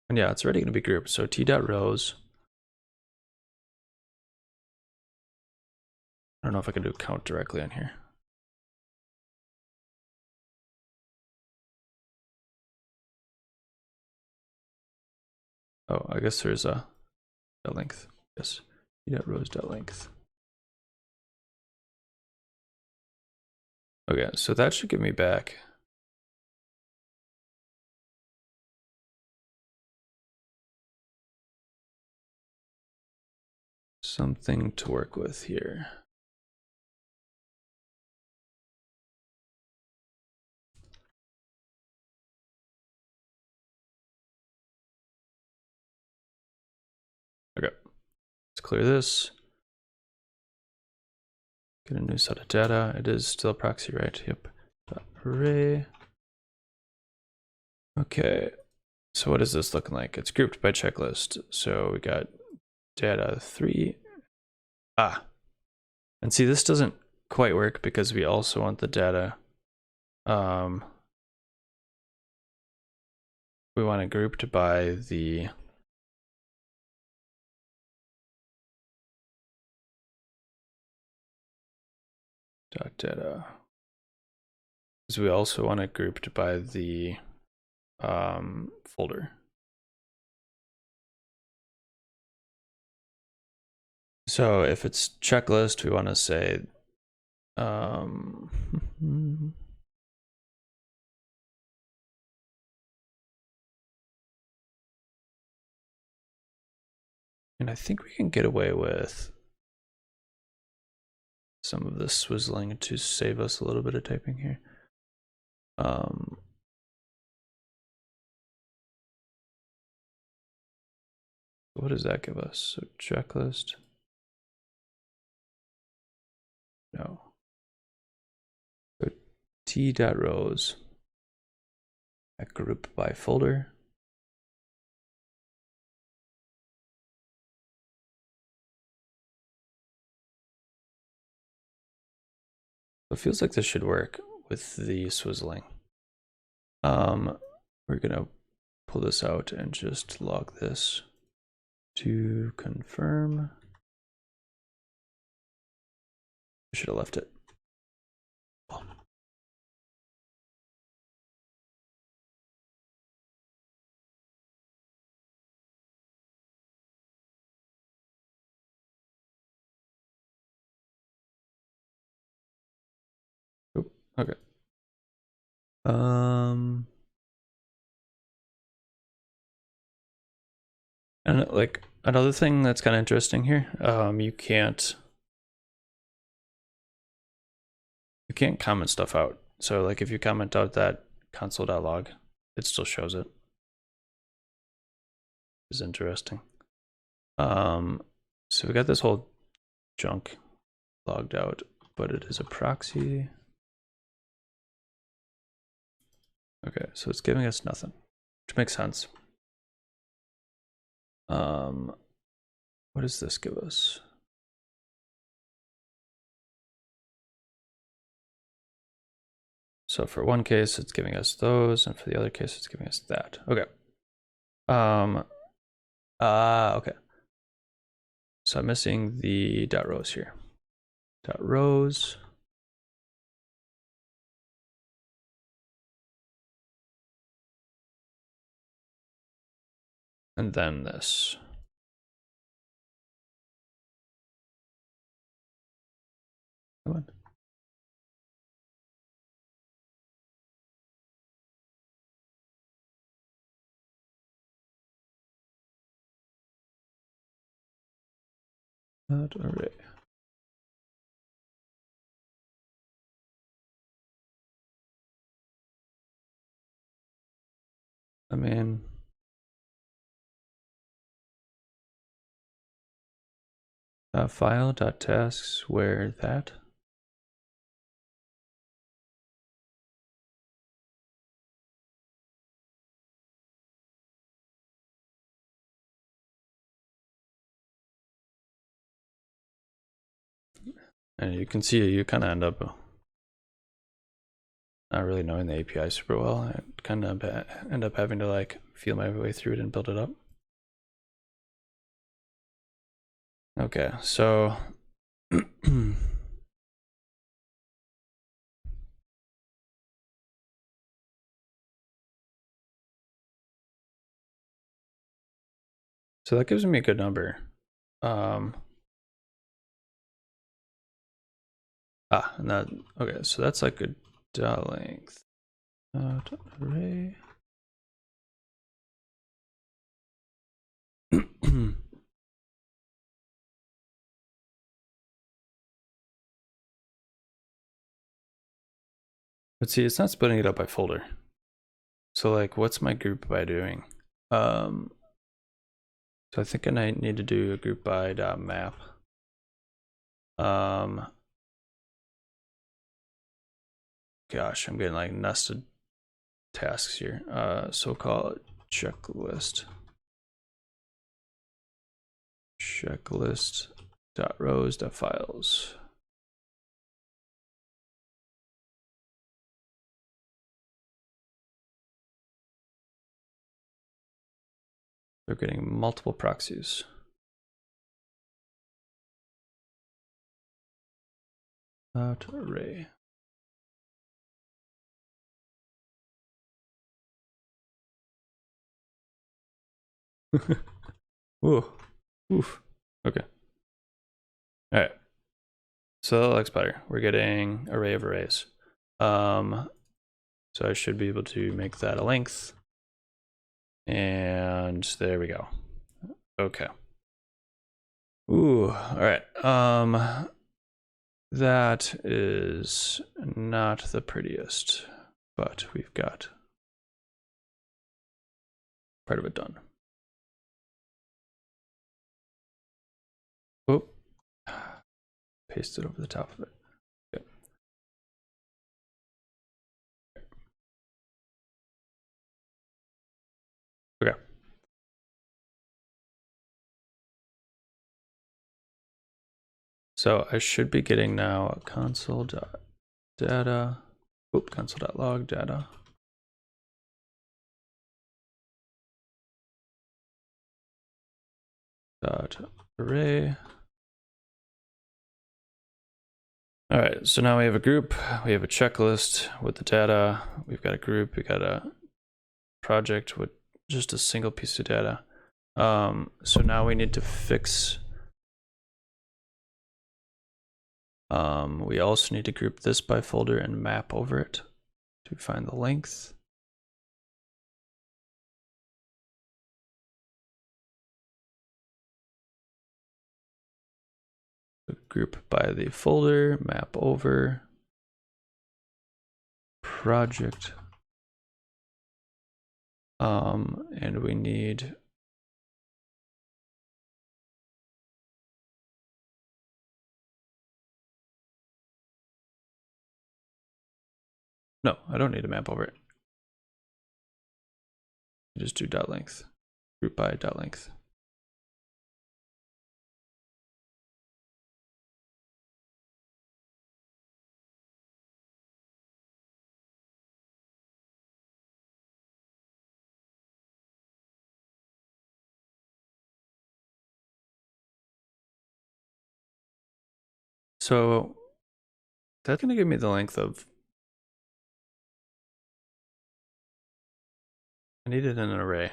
and yeah, it's already going to be grouped. So t dot rows. I don't know if I can do count directly on here. Oh, I guess there's a length. Yes, t dot rows dot length. Okay, so that should give me back something to work with here. Okay, let's clear this. Get a new set of data. It is still proxy, right? Yep. Array. Okay, so what is this looking like? It's grouped by checklist. So we got data 3. And see, this doesn't quite work because we also want the data. We want it grouped by the data. Because we also want it grouped by the folder. So if it's checklist, we want to say Um, and I think we can get away with some of this swizzling to save us a little bit of typing here. What does that give us? So checklist. No. So t.rows. A group by folder. It feels like this should work with the swizzling. We're gonna pull this out and just log this to confirm. I should have left it. Oh, okay. And like another thing that's kind of interesting here, you can't comment stuff out. So like if you comment out that console.log, it still shows it. Is interesting. So we got this whole junk logged out, but it is a proxy. Okay, so it's giving us nothing, which makes sense. What does this give us? So for one case, it's giving us those, and for the other case, it's giving us that. Okay. Okay. So I'm missing the dot rows here. Dot rows. And then this. Come on. Dot array. I mean, file dot tasks where that. And you can see you kind of end up not really knowing the API super well. I kind of end up having to like feel my way through it and build it up. Okay, so so that gives me a good number. And that, okay, so that's like a dot length. Dot array. But see, it's not splitting it up by folder. So like, what's my group by doing? So I think I need to do a group by dot map. Gosh, I'm getting like nested tasks here. So call it checklist. Checklist dot rows dot files. They're getting multiple proxies. Dot array. Ooh. Oof. Okay. All right. So that looks better. We're getting array of arrays. So I should be able to make that a length. And there we go. Okay. Ooh, all right. That is not the prettiest, but we've got part of it done. Oh, paste it over the top of it. Okay. Okay. So I should be getting now a console.data, console.log data. Dot array. All right, so now we have a group, we have a checklist with the data, we've got a group, we got a project with just a single piece of data. So now we need to fix, we also need to group this by folder and map over it to find the length. Group by the folder, map over, project. And we need no, I don't need a map over it. Just do dot length, group by dot length. So that's going to give me the length of, I needed an array.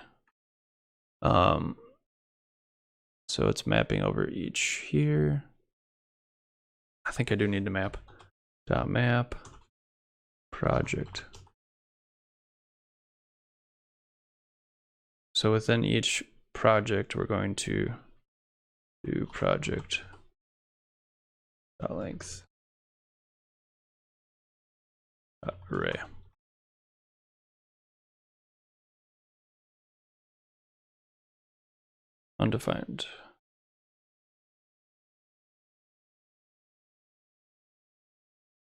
So it's mapping over each here. I think I do need to map. Dot map project. So within each project, we're going to do project dot length dot array. Undefined.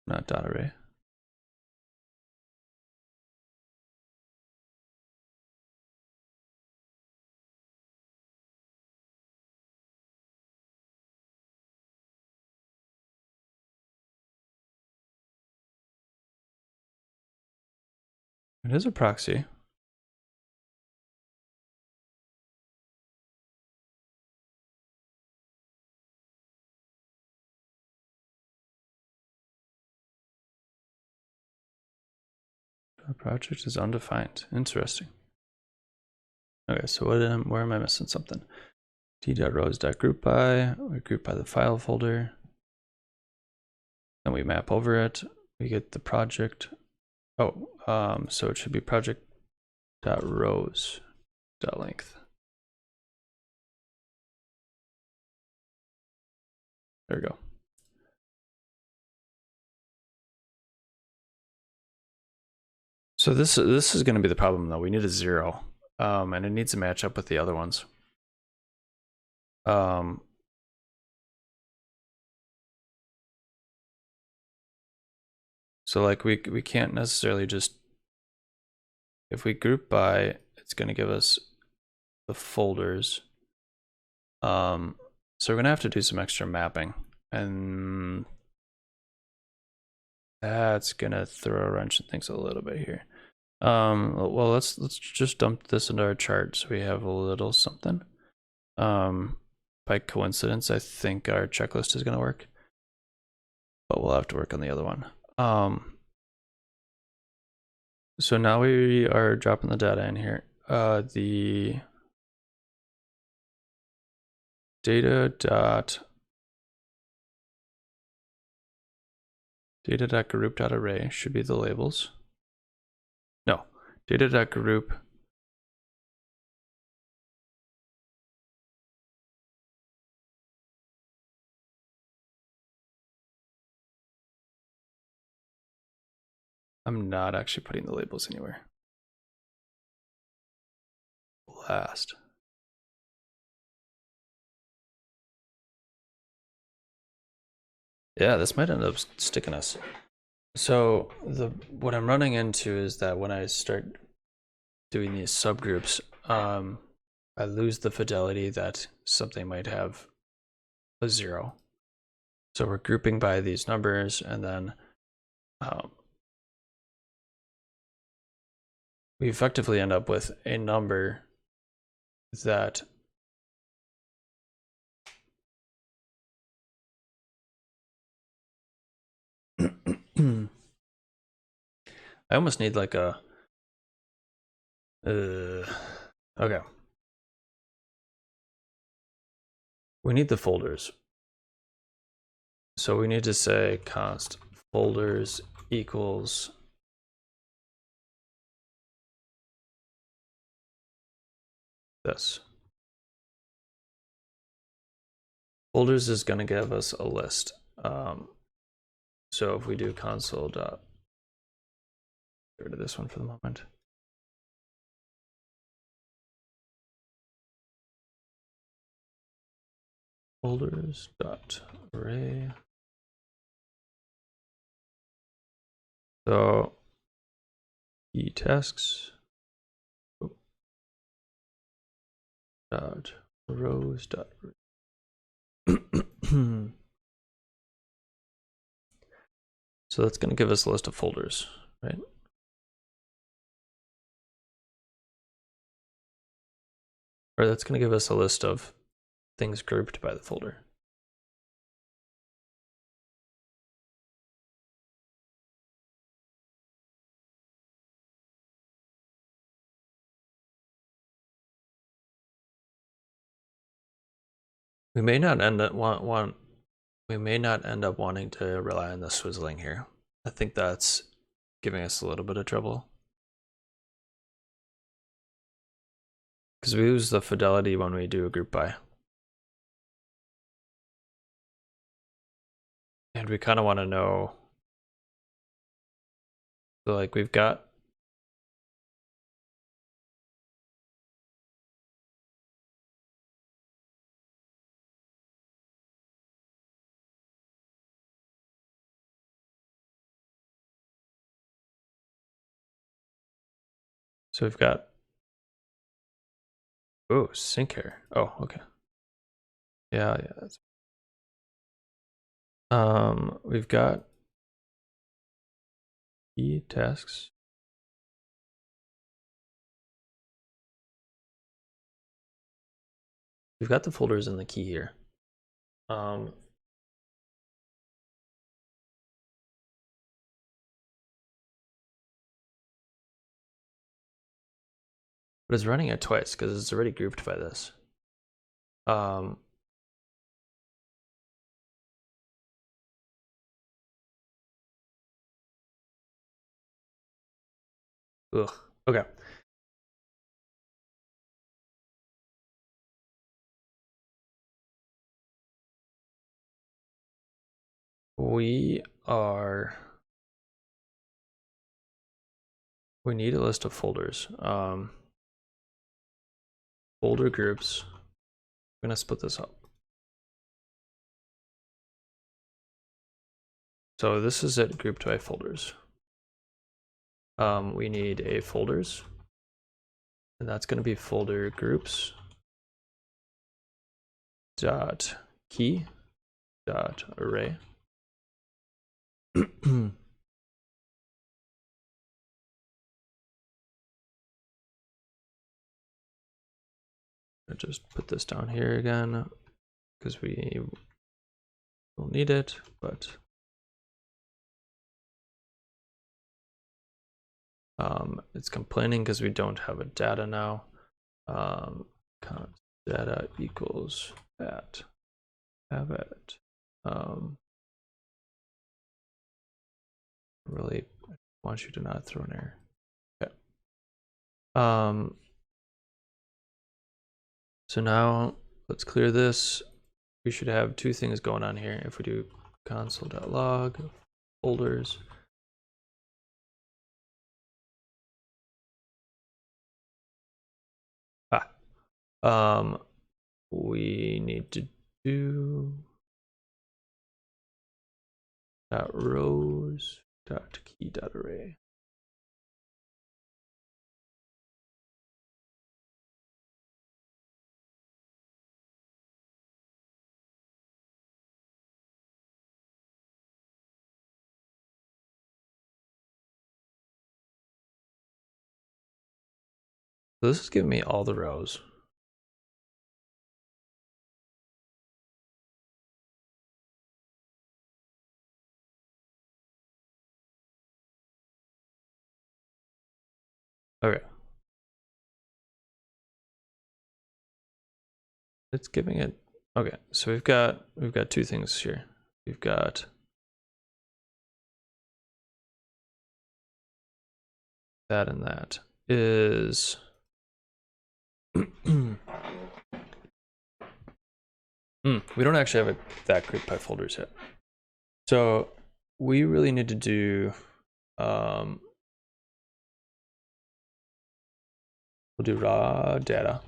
Not dot array. It is a proxy. Our project is undefined. Interesting. Okay, so where am I missing something? d.rows.group by, we group by the file folder. Then we map over it. We get the project. Oh, so it should be project.rows.length. There we go. So this is going to be the problem though. We need a 0, and it needs to match up with the other ones. So like we can't necessarily just, if we group by, it's going to give us the folders. So we're going to have to do some extra mapping, and that's going to throw a wrench in things a little bit here. Well, let's just dump this into our chart so we have a little something. By coincidence, I think our checklist is going to work, but we'll have to work on the other one. So now we are dropping the data in here. The data dot Data.group.array should be the labels. No, data.group. I'm not actually putting the labels anywhere. Last. Yeah, this might end up sticking us. So what I'm running into is that when I start doing these subgroups, I lose the fidelity that something might have a 0. So we're grouping by these numbers, and then we effectively end up with a number that I almost need like a okay. We need the folders. So we need to say const folders equals this. Folders is going to give us a list. So if we do console dot, get rid of this one for the moment. Folders dot array. So key tasks dot rows dot so that's going to give us a list of folders, right? Or that's going to give us a list of things grouped by the folder. We may not end up we may not end up wanting to rely on the swizzling here. I think that's giving us a little bit of trouble. Because we lose the fidelity when we do a group by. And we kind of want to know, so like we've got so we've got, oh, sync here. Oh, okay. Yeah, that's we've got key tasks. We've got the folders in the key here. But it's running it twice because it's already grouped by this. Ugh. Okay. We need a list of folders. Folder groups. I'm gonna split this up. So this is it grouped by folders. We need a folders, and that's going to be folder groups dot key dot array. I'll just put this down here again because we will need it, but it's complaining because we don't have a data now. Const data equals that have it. really want you to not throw an error. Okay. So now let's clear this. We should have two things going on here. If we do console.log folders. We need to do .rows .key.array. So this is giving me all the rows. Okay. It's giving it. Okay, so we've got two things here. We've got that and that is we don't actually have that group by folders yet. So we really need to do we'll do raw data.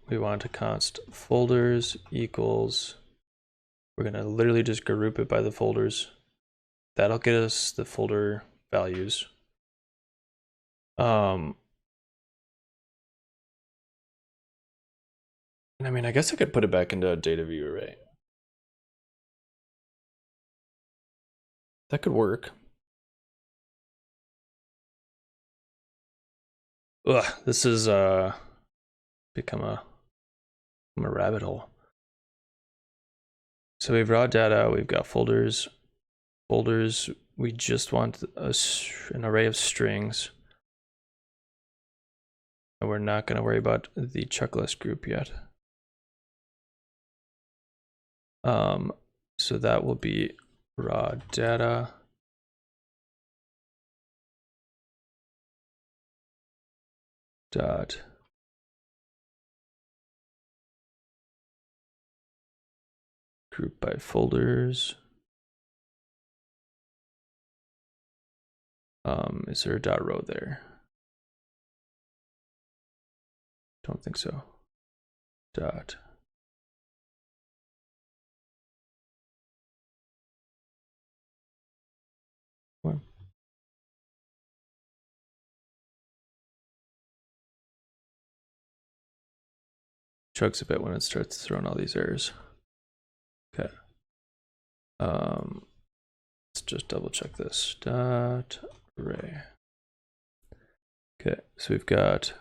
We want to const folders equals, we're gonna literally just group it by the folders. That'll get us the folder values. And I mean, I guess I could put it back into a data view array. That could work. Ugh, this is become a rabbit hole. So we have raw data, we've got folders. Folders, we just want an array of strings. And we're not going to worry about the checklist group yet. So that will be raw data. Dot group by folders. Is there a dot row there? Don't think so. Dot. What? Chugs a bit when it starts throwing all these errors. Okay. Let's just double check this. Dot array. Okay, so we've got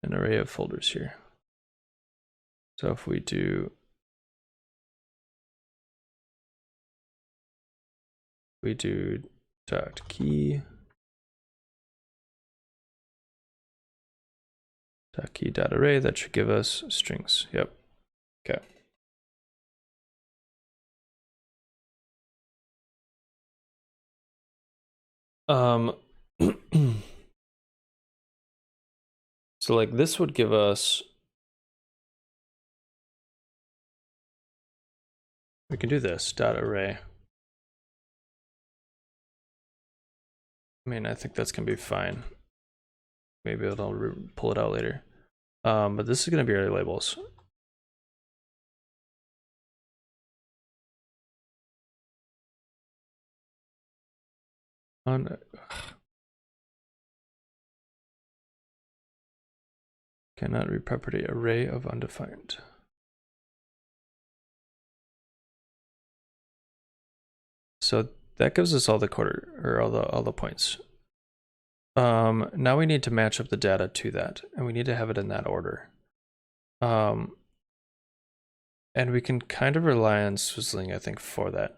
an array of folders here. So if we do dot key dot array, that should give us strings. Yep. Okay. So like this would give us, we can do this dot array. I mean, I think that's gonna be fine. Maybe it'll pull it out later. But this is gonna be our labels. Cannot reproperty array of undefined. So that gives us all the quarter, or all the points. Now we need to match up the data to that, and we need to have it in that order. And we can kind of rely on swizzling, I think, for that.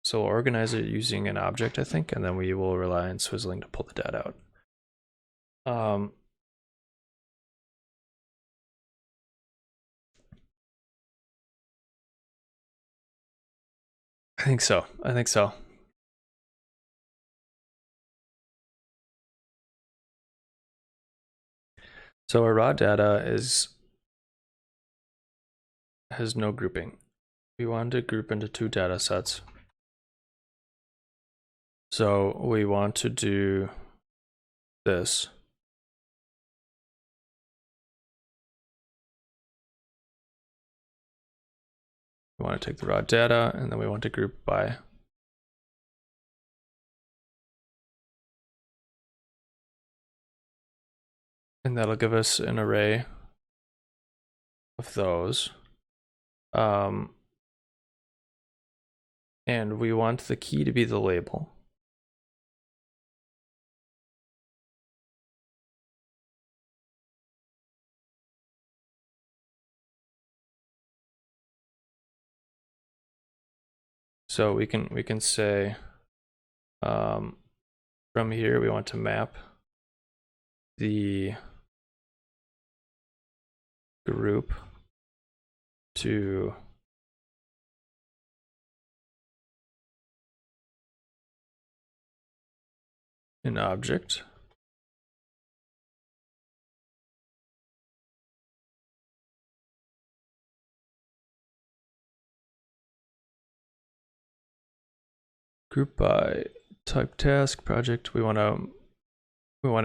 So we'll organize it using an object, I think, and then we will rely on swizzling to pull the data out. I think so. I think so. So our raw data has no grouping. We want to group into 2 data sets. So we want to do this. We want to take the raw data and then we want to group by. And that'll give us an array of those. And we want the key to be the label. So we can say from here we want to map the group to an object. Group by type task project. We want to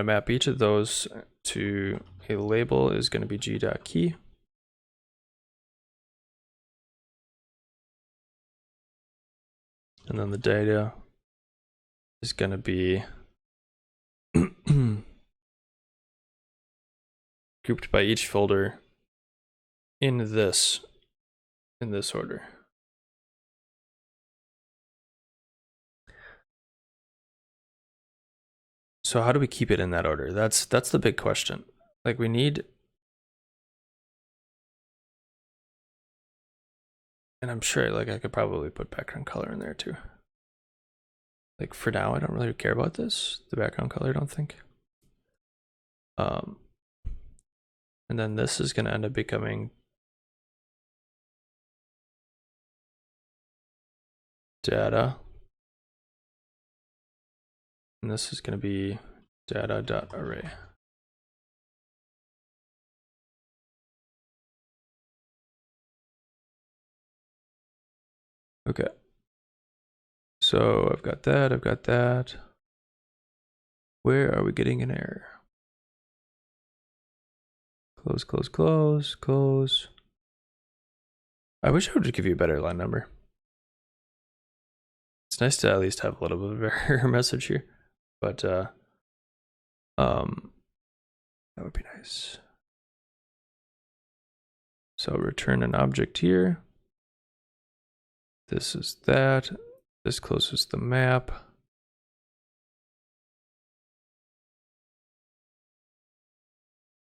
map each of those to a label is going to be g.key. And then the data is going to be grouped by each folder in this order. So how do we keep it in that order? That's the big question. Like we need, and I'm sure like I could probably put background color in there too. Like for now, I don't really care about this, the background color, I don't think. And then this is going to end up becoming data. And this is going to be data.array. Okay. So I've got that, I've got that. Where are we getting an error? Close, close, close, close. I wish I would give you a better line number. It's nice to at least have a little bit of error message here, but that would be nice. So return an object here. This is that. This closes the map.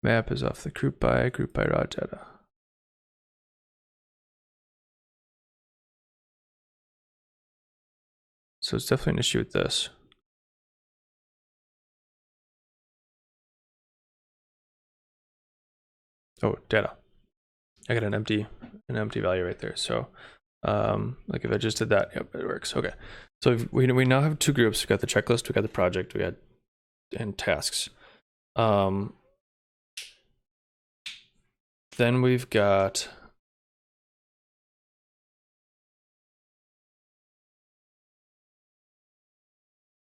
Map is off the group by raw data. So it's definitely an issue with this. Oh, data. I got an empty value right there. So like if I just did that, yep, it works. Okay. So we now have 2 groups. We got the checklist, we got the project, we had and tasks. Then we've got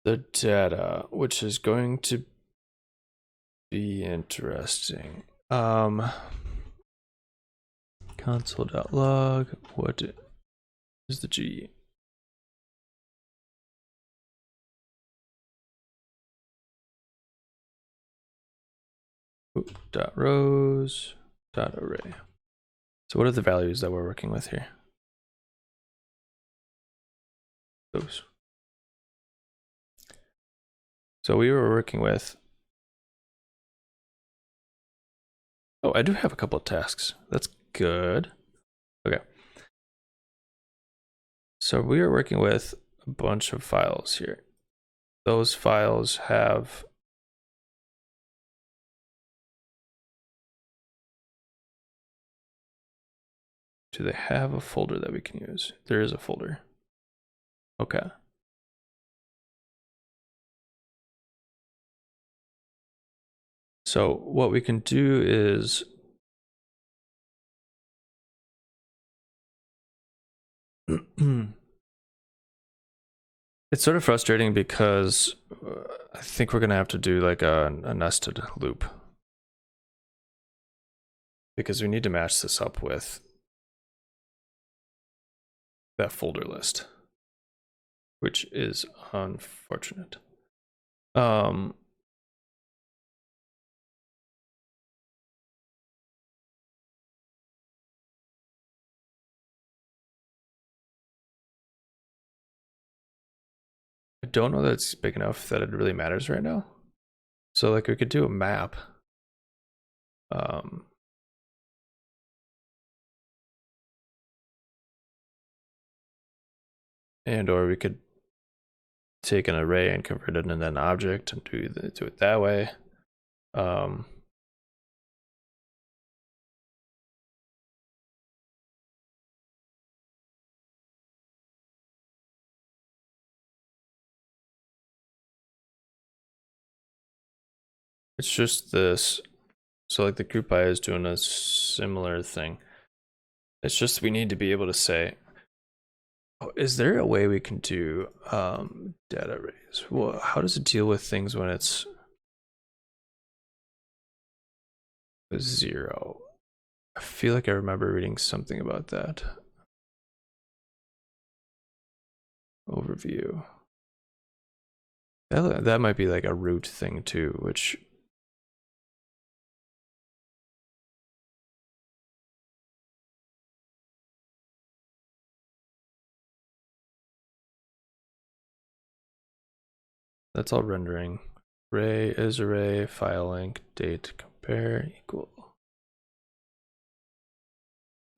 the data, which is going to be interesting. Console.log, what is the G? .rows, .array. So what are the values that we're working with here? Those. So we were working with, oh, I do have a couple of tasks. That's good. Okay. So we are working with a bunch of files here. Those files have do they have a folder that we can use? There is a folder. Okay. So what we can do is it's sort of frustrating because I think we're gonna have to do like a nested loop, because we need to match this up with that folder list, which is unfortunate. I don't know that it's big enough that it really matters right now. So like we could do a map. And or we could take an array and convert it into an object and do it that way. It's just this. So like the group by is doing a similar thing. It's just we need to be able to say, oh, is there a way we can do data arrays? Well, how does it deal with things when it's 0? I feel like I remember reading something about that. Overview. That might be like a root thing too, which that's all rendering. Array is array, file link, date, compare, equal.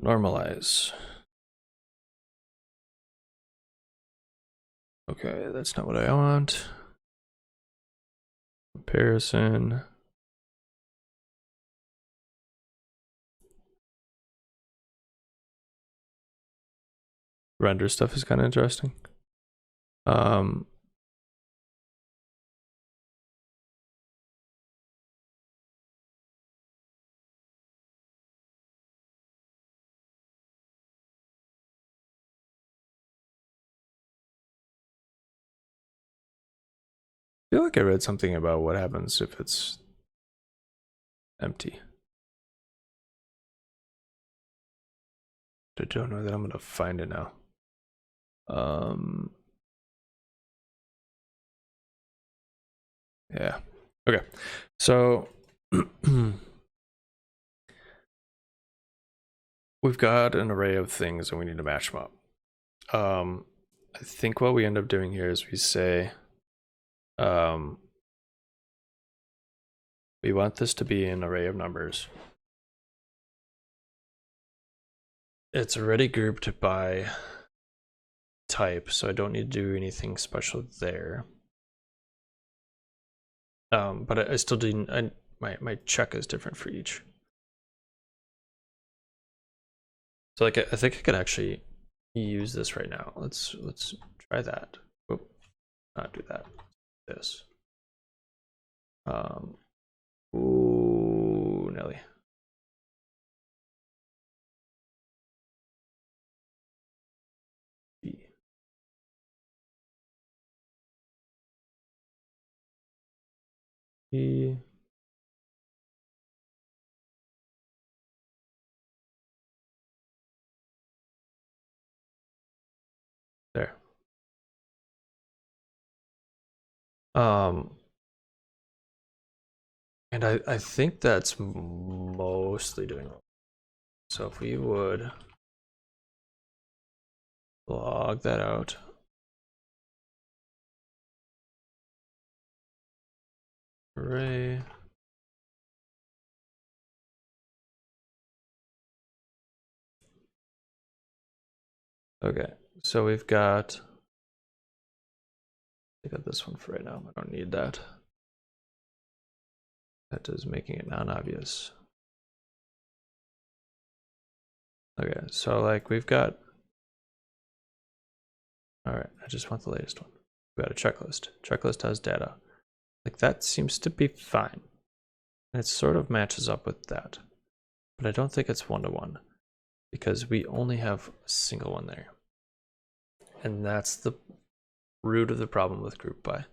Normalize. Okay, that's not what I want. Comparison. Render stuff is kind of interesting. I feel like I read something about what happens if it's empty. I don't know that I'm gonna find it now. Yeah. Okay. So we've got an array of things and we need to match them up. I think what we end up doing here is we say, we want this to be an array of numbers. It's already grouped by type, so I don't need to do anything special there. But I still do. My check is different for each. So like I think I could actually use this right now. Let's try that. Oh, not do that. This. Ooh, Nelly. B. B. There. And I think that's mostly doing it. So if we would log that out. Array. Okay, so we've got, I got this one for right now. I don't need that. That is making it non-obvious. Okay, so like we've got All right, I just want the latest one. We got a checklist. Checklist has data. Like that seems to be fine. And it sort of matches up with that. But I don't think it's one-to-one because we only have a single one there. And that's the root of the problem with group by.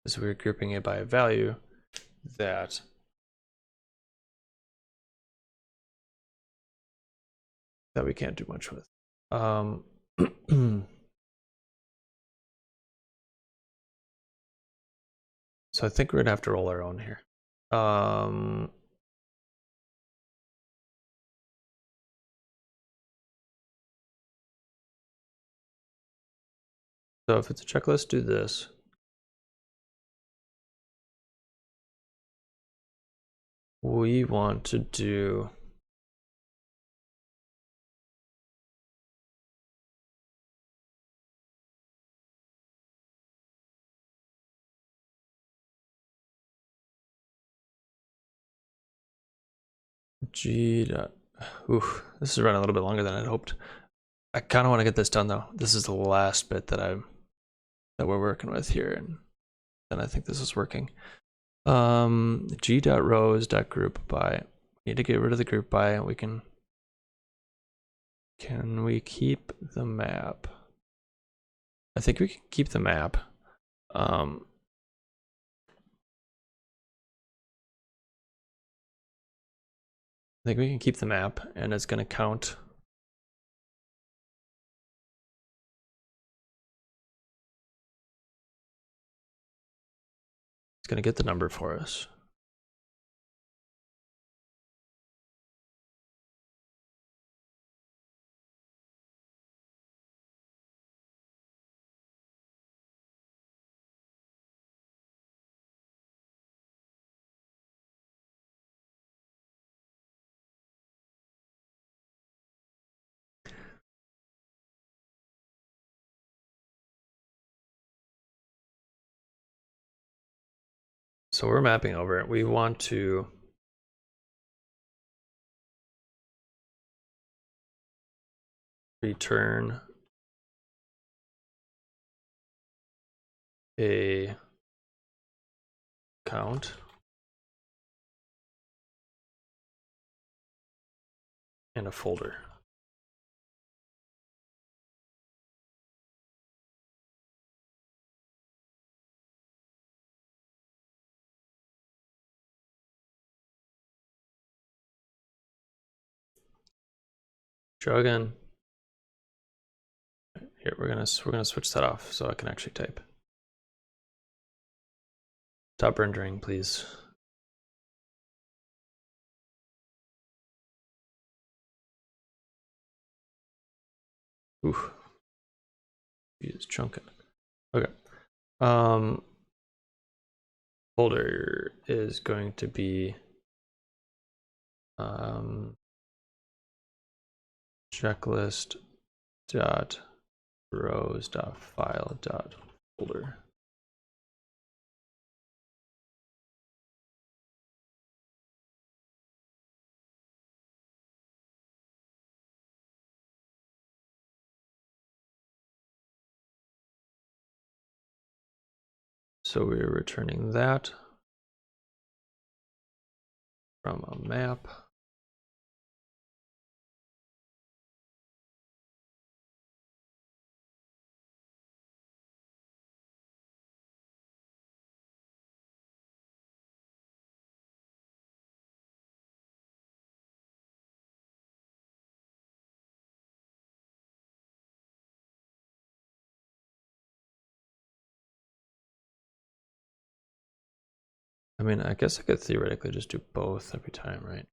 Is we're grouping it by a value that we can't do much with. So I think we're gonna have to roll our own here. So if it's a checklist, do this. We want to do G dot. Oof, this is running a little bit longer than I'd hoped. I kind of want to get this done though. This is the last bit that we're working with here, and then I think this is working. G dot rows dot group by. We need to get rid of the group by, and we can. Can we keep the map? I think we can keep the map. I think we can keep the map, and it's going to count. It's going to get the number for us. So we're mapping over it. We want to return a count and a folder. Try again. Here we're gonna switch that off so I can actually type. Stop rendering, please. Ooh, he's chunking. Okay. Folder is going to be checklist dot rows dot file dot folder. So we're returning that from a map. I mean, I guess I could theoretically just do both every time, right?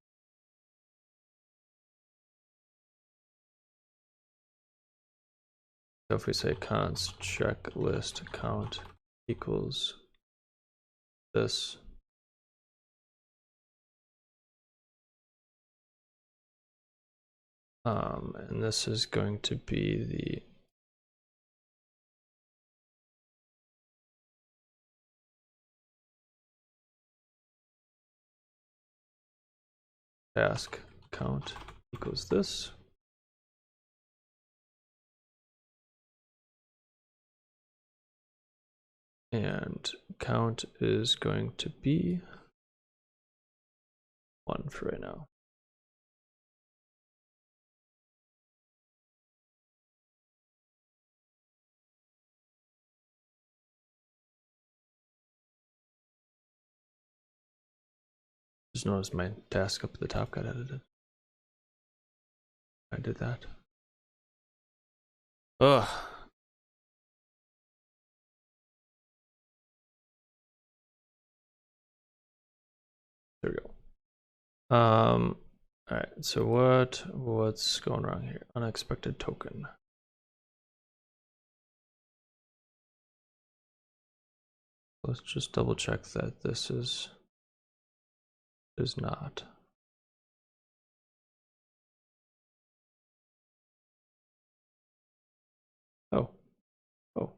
So if we say const checklist count equals this, and this is going to be the task count equals this. And count is going to be 1 for right now. Just noticed my task up at the top got edited. I did that. Ugh. There we go. All right. So what's going wrong here? Unexpected token. Let's just double check that this is not. Oh. Oh.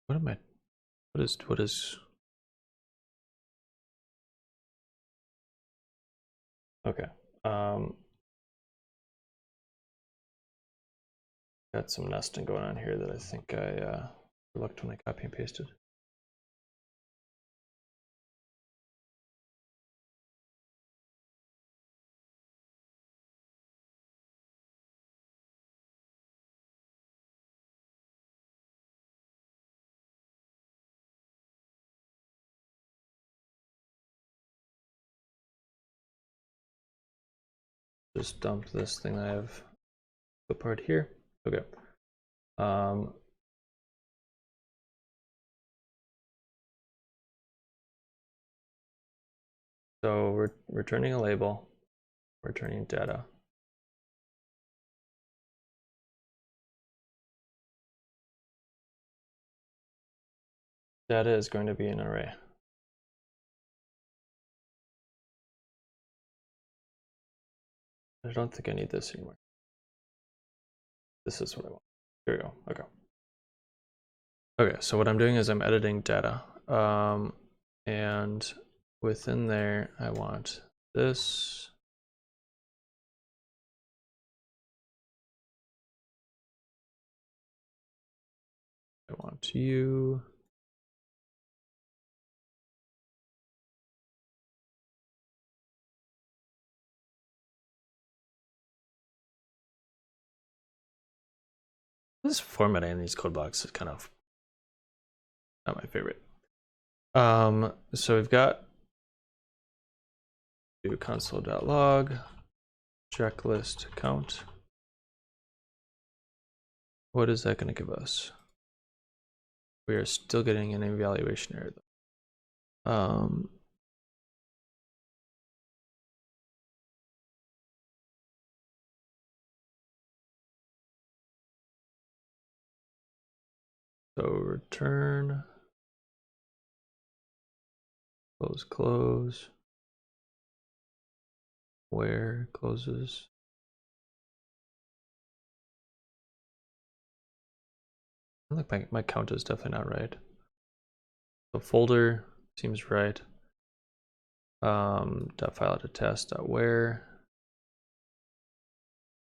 What am I? What is? Okay. Got some nesting going on here that I think I looked when I copy and pasted. Just dump this thing that I have apart here. Okay. So we're returning a label, returning data. Data is going to be an array. I don't think I need this anymore. This is what I want. Here we go. Okay. Okay, so what I'm doing is I'm editing data. And within there, I want this. I want you. This formatting in these code blocks is kind of not my favorite. So we've got do console.log checklist count. What is that going to give us? We are still getting an evaluation error though. So return, close, where closes. I think my count is definitely not right. So folder seems right. .file to test .where.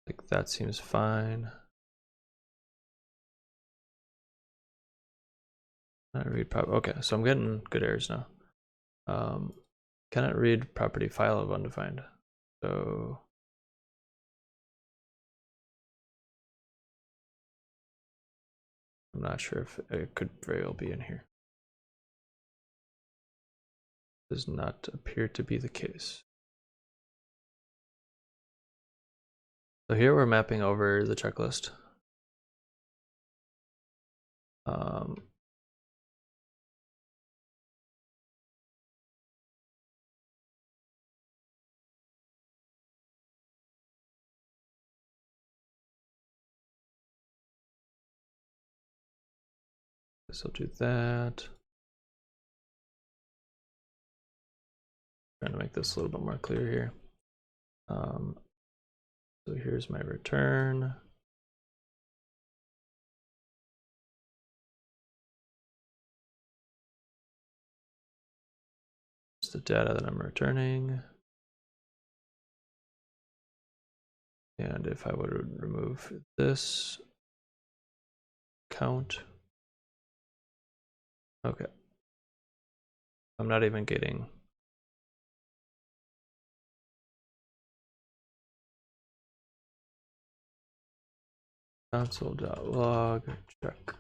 Like that seems fine. Cannot read okay, so I'm getting good errors now. Cannot read property file of undefined. So I'm not sure if it could very well be in here. Does not appear to be the case. So here we're mapping over the checklist. Guess I'll do that. Trying to make this a little bit more clear here. So here's my return. It's the data that I'm returning. And if I would remove this count, okay. I'm not even getting console.log check.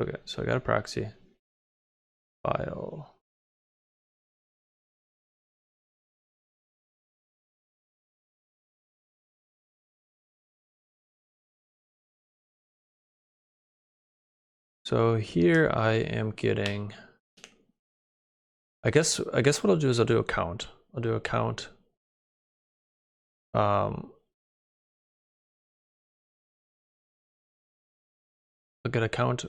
Okay, so I got a proxy file. So here I am getting, I guess what I'll do is I'll do a count. I'll do a count. I'll get a count.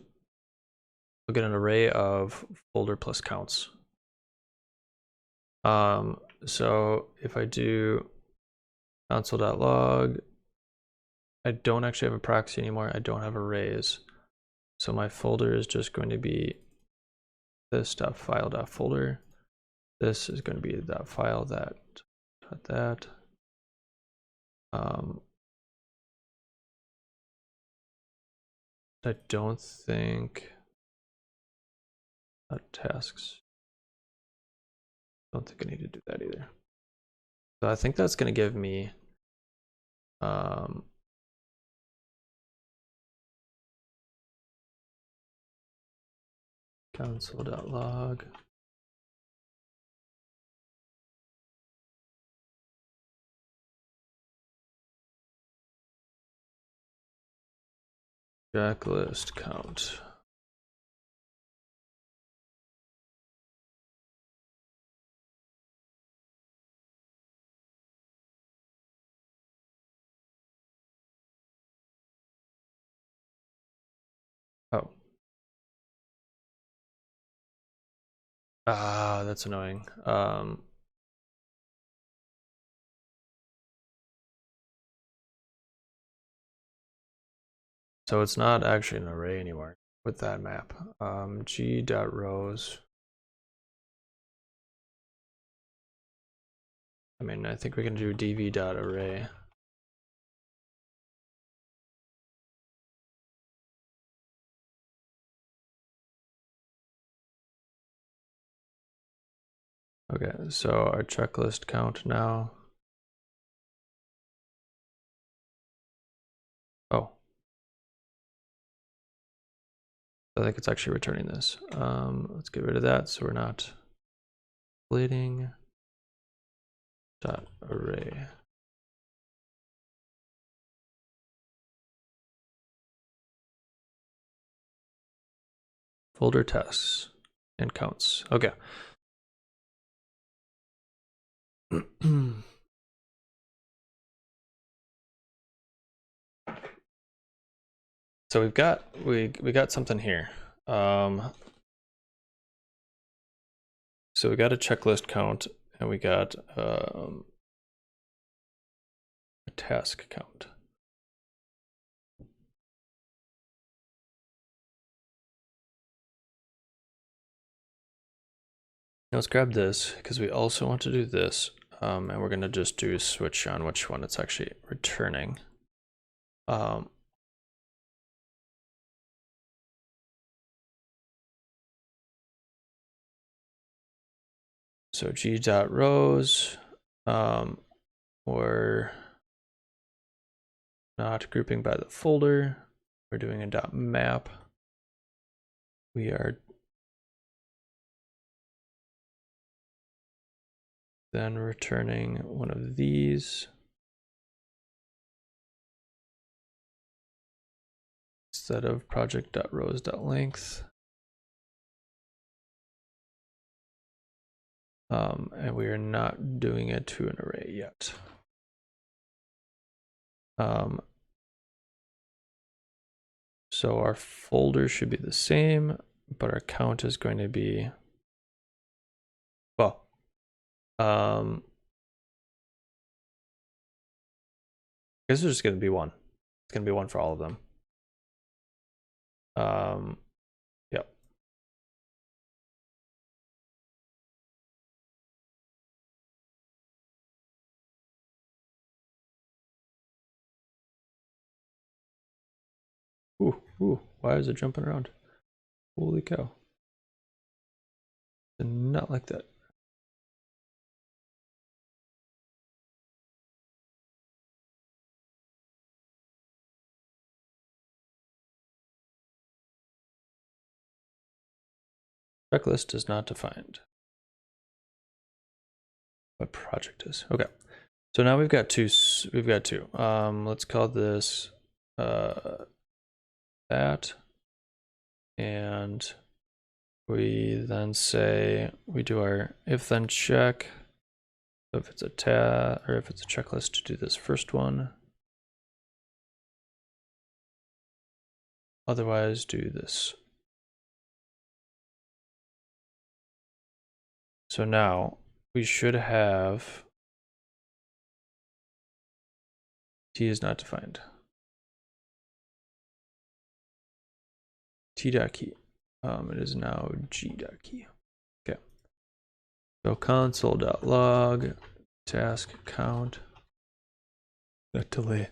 I'll get an array of folder plus counts. So if I do console.log, I don't actually have a proxy anymore. I don't have arrays. So my folder is just going to be this.file.folder. This is going to be that file that. I don't think tasks. Don't think I need to do that either. So I think that's going to give me console.log. Checklist count. Oh. Ah, that's annoying. So it's not actually an array anymore with that map. G.rows. I mean, I think we can do dv.array. Okay, so our checklist count now. Oh. I think it's actually returning this. Let's get rid of that so we're not bleeding. Dot array. Folder tasks and counts. Okay. So we got something here. So we got a checklist count and we got a task count. Now let's grab this because we also want to do this, and we're gonna just do a switch on which one it's actually returning. So g.rows, we're not grouping by the folder. We're doing a .map. We are then returning one of these. Instead of project.rows.length. And we are not doing it to an array yet. So our folder should be the same, but our count is going to be, well, I guess it's just going to be one. It's going to be one for all of them. Yep. Ooh, why is it jumping around? Holy cow. Did not like that. Checklist is not defined. What project is? Okay. So now we've got two. Let's call this that, and we then say we do our if then check. So if it's a or if it's a checklist, to do this first one. Otherwise, do this. So now we should have T is not defined. T.key. It is now G.key. Okay. So console.log task count. That delay.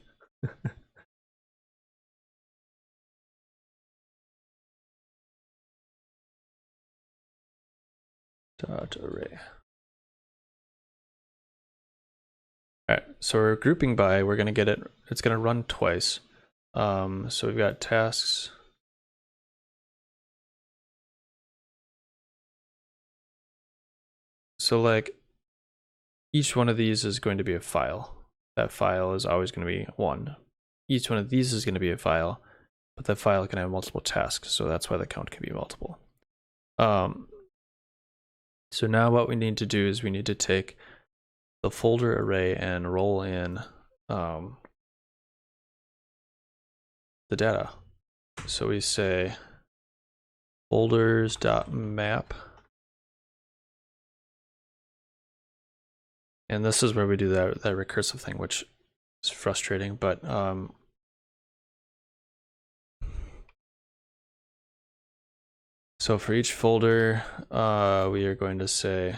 Dot array. All right, so we're grouping by, we're gonna get it, it's gonna run twice. So we've got tasks. So like each one of these is going to be a file. That file is always going to be one. Each one of these is going to be a file, but that file can have multiple tasks, so that's why the count can be multiple. So now what we need to do is we need to take the folder array and roll in the data. So we say folders.map. And this is where we do that recursive thing, which is frustrating, but so for each folder, we are going to say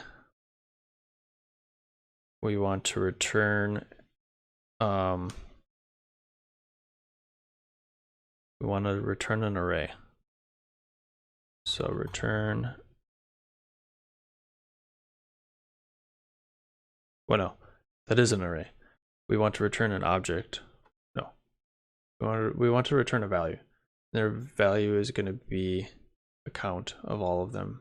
we want to return we want to return an array. So return, well, no, that is an array. We want to return an object. No, we want to return a value. Their value is going to be a count of all of them.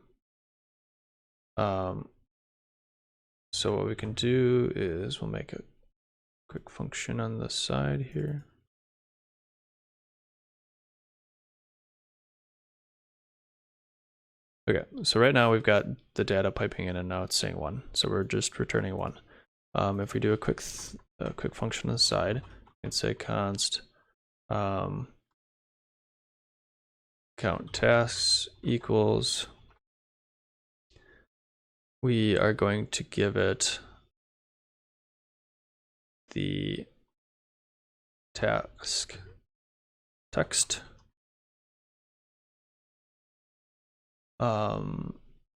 So what we can do is we'll make a quick function on the side here. Okay, so right now we've got the data piping in and now it's saying 1. So we're just returning 1. If we do a quick function on the side, we can say const count tasks equals, we are going to give it the task text.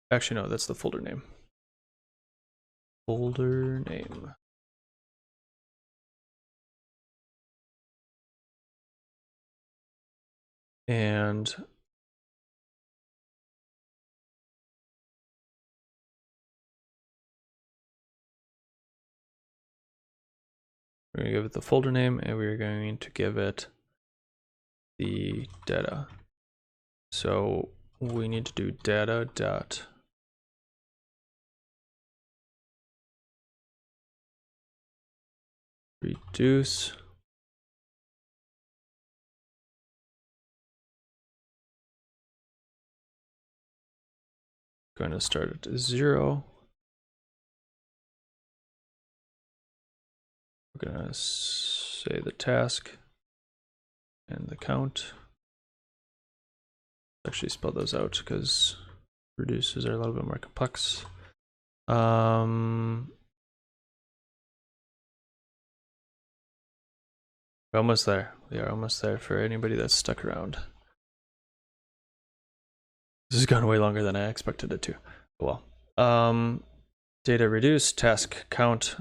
Actually, no, that's the folder name. Folder name. And we're going to give it the folder name and we're going to give it the data. So we need to do data dot reduce going to start at 0. We're going to say the task and the count. Actually spell those out because reduces are a little bit more complex. We're almost there. We are almost there for anybody that's stuck around. This has gone way longer than I expected it to. Well, data reduce task count.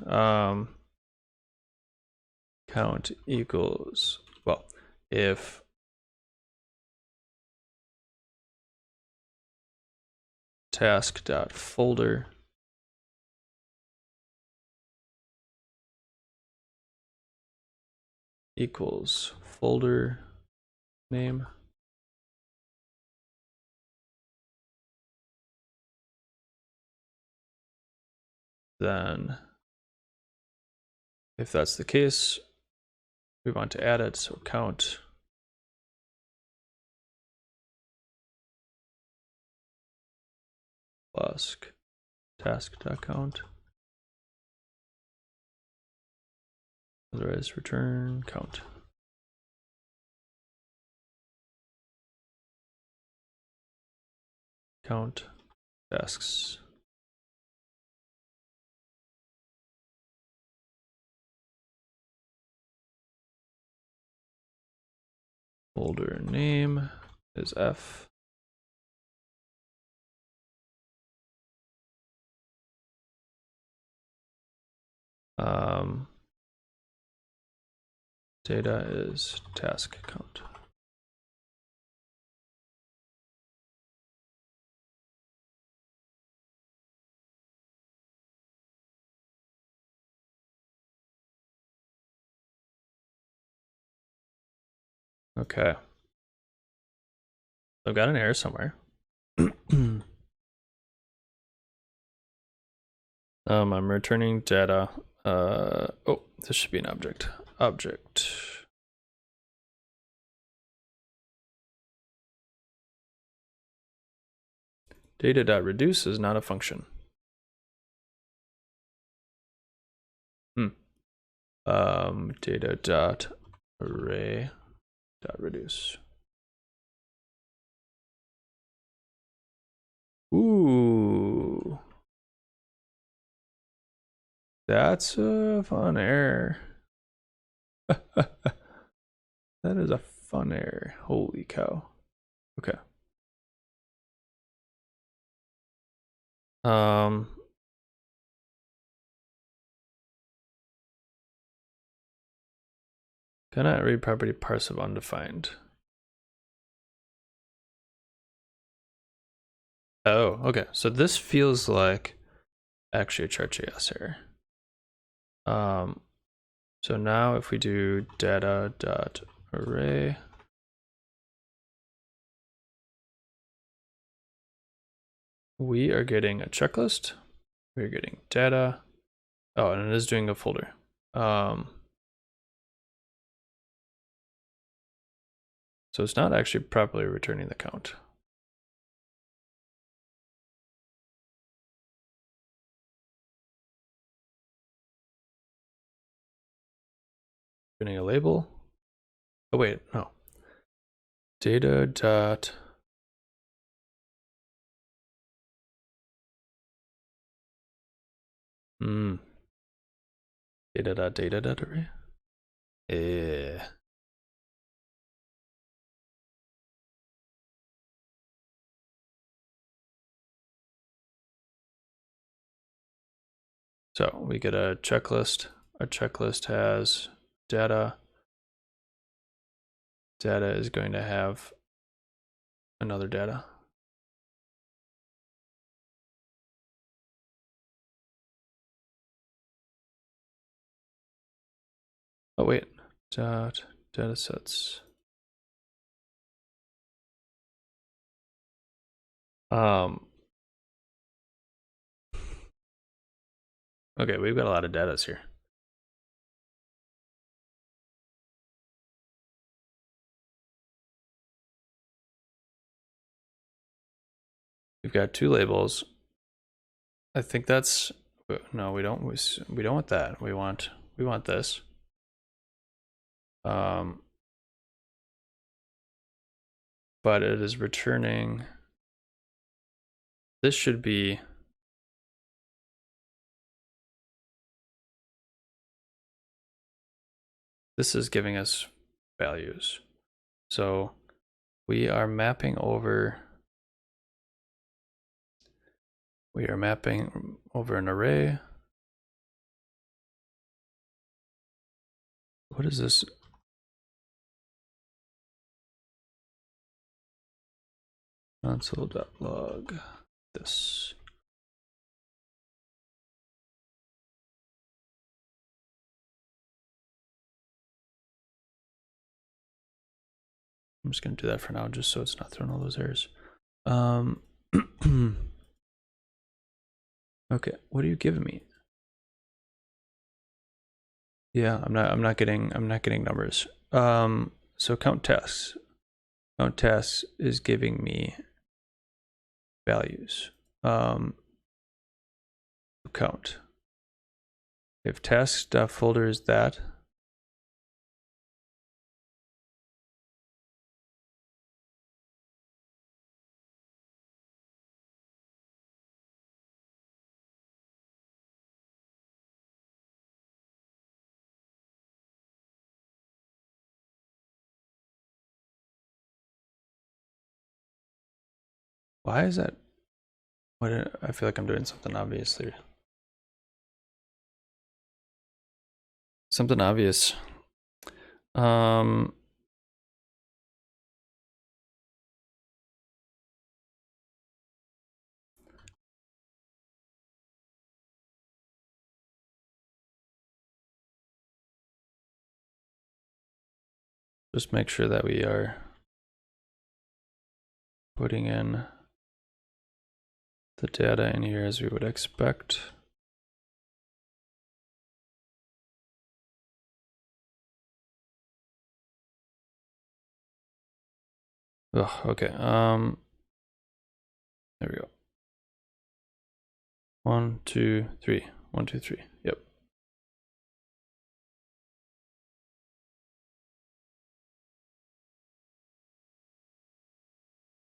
Count equals, well, if task.folder equals folder name. Then if that's the case, we want to add it, so count plus task.count. Otherwise, return count. Count tasks. Folder name is F. Data is task count. Okay. I've got an error somewhere. I'm returning data. Oh, this should be an object. Object. Data.reduce is not a function. Data.array.reduce. Ooh. That's a fun error. That is a fun error. Holy cow. Okay. Cannot read property parse of undefined. Oh, okay. So this feels like actually a chart.js error. So now if we do data.array, we are getting a checklist. We're getting data. Oh, and it is doing a folder. So it's not actually properly returning the count. Getting a label. Oh wait, no. Data dot data.array. So we get a checklist. Our checklist has data. Data is going to have another data. Oh wait, dot data sets. Okay, we've got a lot of data here. We've got two labels. I think that's no, we don't want that. We want this. But it is returning. This should be this is giving us values. So we are mapping over an array. What is this? Console.log. this. I'm just going to do that for now, just so it's not throwing all those errors. Okay, what are you giving me? Yeah, I'm not getting numbers. So count tasks. Count tasks is giving me values. Count. If tasks.folder is that. Why is that? What? I feel like I'm doing something obvious there. Something obvious. Just make sure that we are putting in the data in here as we would expect. Oh, okay. There we go. 1, 2, 3. 1, 2, 3. Yep.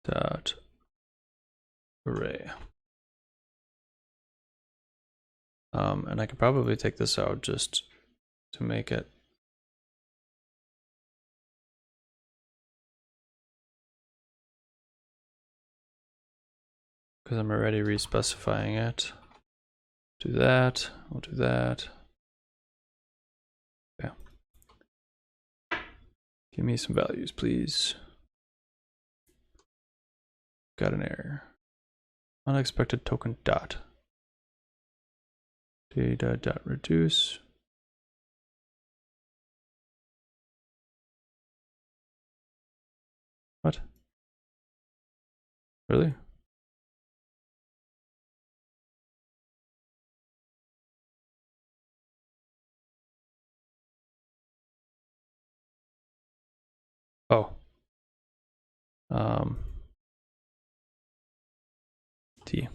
Dot array. And I could probably take this out just to make it. Because I'm already respecifying it. Do that. We'll do that. Yeah. Give me some values, please. Got an error. Unexpected token dot. Data dot reduce. What? Really? Oh. T.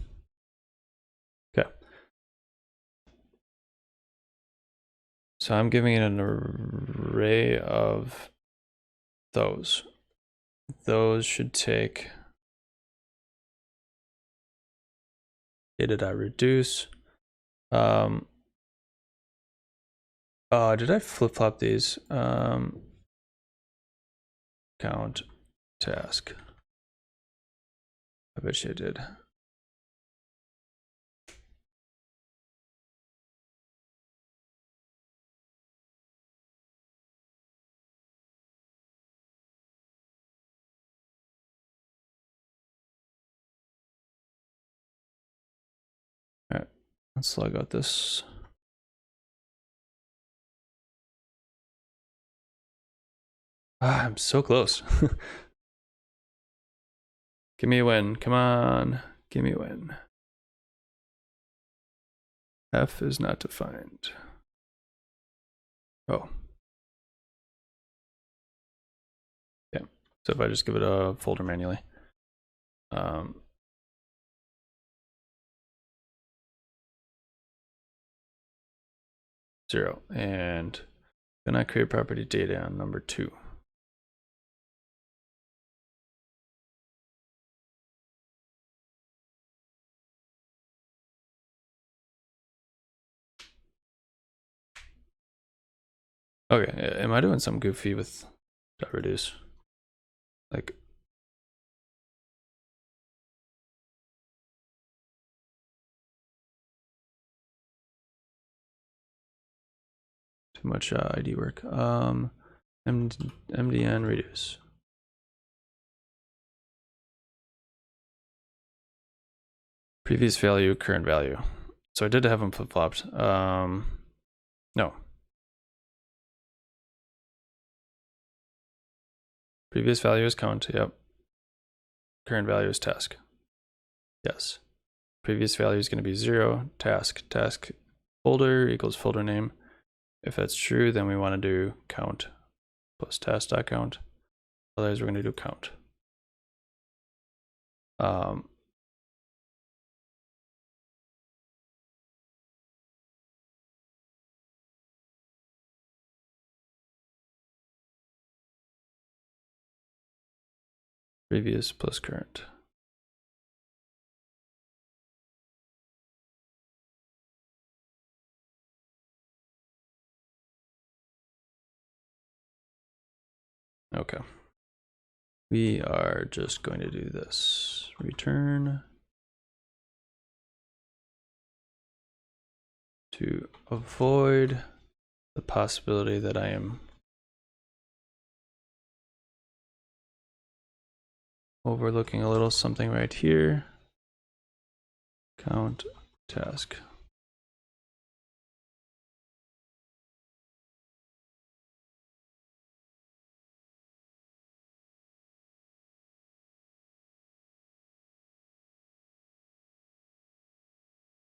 Okay. So I'm giving it an array of those. Those should take data.reduce. Did I flip-flop these? Count task. I bet you I did. All right, let's log out this. I'm so close. Give me a win. Come on. Give me a win. F is not defined. Oh. Yeah. So if I just give it a folder manually. 0. And then I create property data on number 2. Okay, am I doing something goofy with dot reduce? Like, too much ID work. MDN reduce. Previous value, current value. So I did have them flip-flopped. No. Previous value is count, yep. Current value is task. Yes. Previous value is going to be 0, task folder equals folder name. If that's true, then we want to do count plus task.count. Otherwise, we're going to do count. Previous plus current. Okay. We are just going to do this. Return to avoid the possibility that I am overlooking a little something right here. Count task.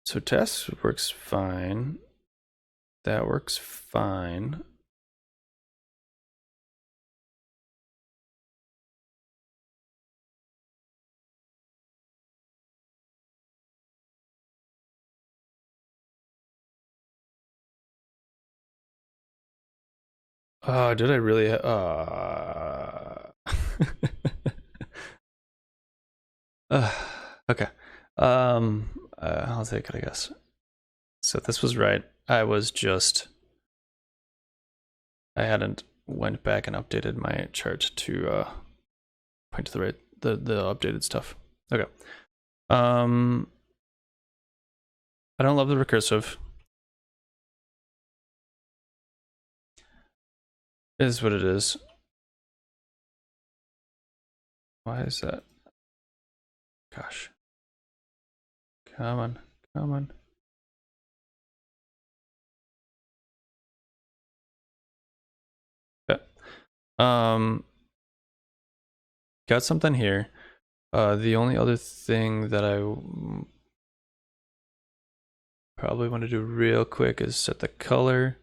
So task works fine. That works fine. Oh, did I really? Okay. I'll take it, I guess. So this was right. I hadn't went back and updated my chart to point to the right the updated stuff. Okay. I don't love the recursive. It is what it is. Why is that? Gosh. Come on. Come on. Okay. Got something here. The only other thing that I probably want to do real quick is set the color.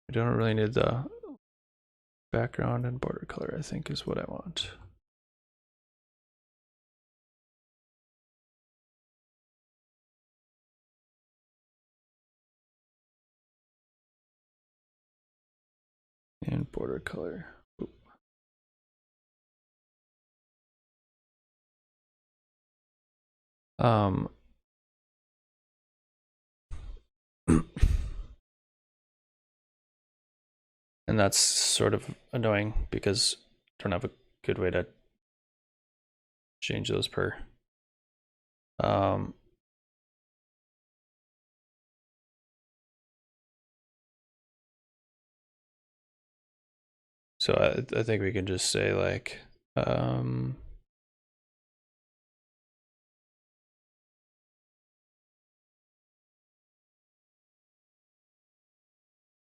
I don't really need the background and border color, I think is what I want. And border color. Ooh. And that's sort of annoying because I don't have a good way to change those per. So I think we can just say like, we'll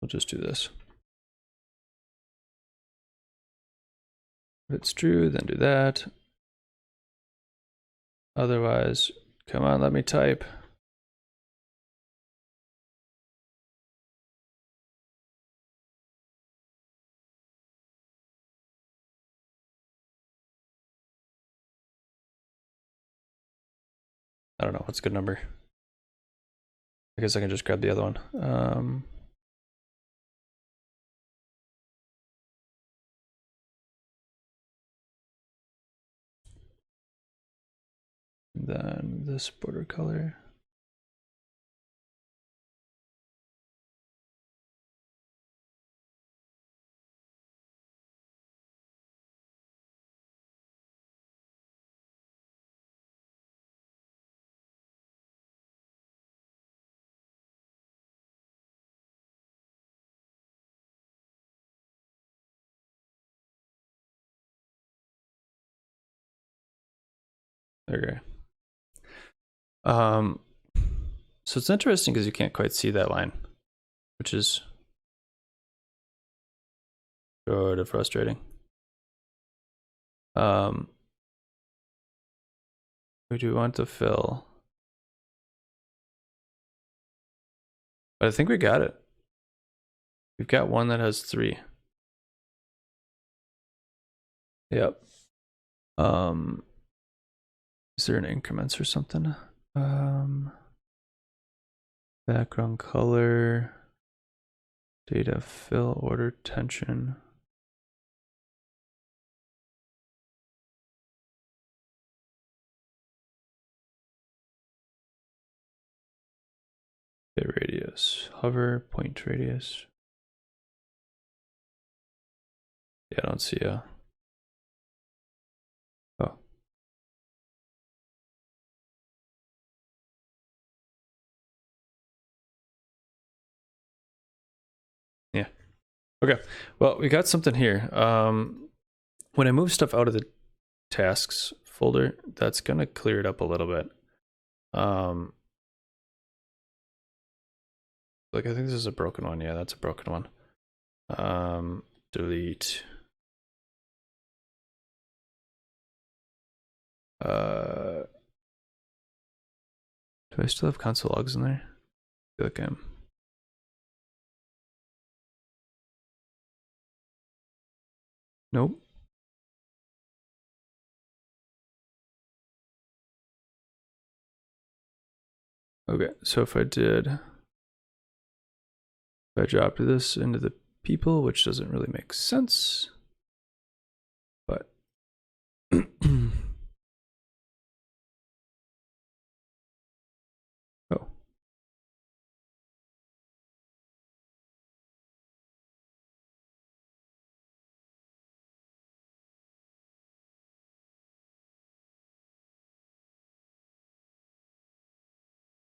just do this. If it's true, then do that. Otherwise, come on, let me type. I don't know, what's a good number? I guess I can just grab the other one. Then this border color. Okay. So it's interesting because you can't quite see that line, which is sort of frustrating. We do want to fill, but I think we got it. We've got one that has 3. Yep. Is there an increments or something? Background color, data fill, order tension. Bit radius, hover, point radius. Yeah, I don't see a. Oh. Yeah. Okay. Well, we got something here. When I move stuff out of the tasks folder, that's gonna clear it up a little bit. Like I think this is a broken one. Yeah, that's a broken one. Delete. Do I still have console logs in there? I feel like I am. Nope. Okay, so if I dropped this into the people, which doesn't really make sense, but oh.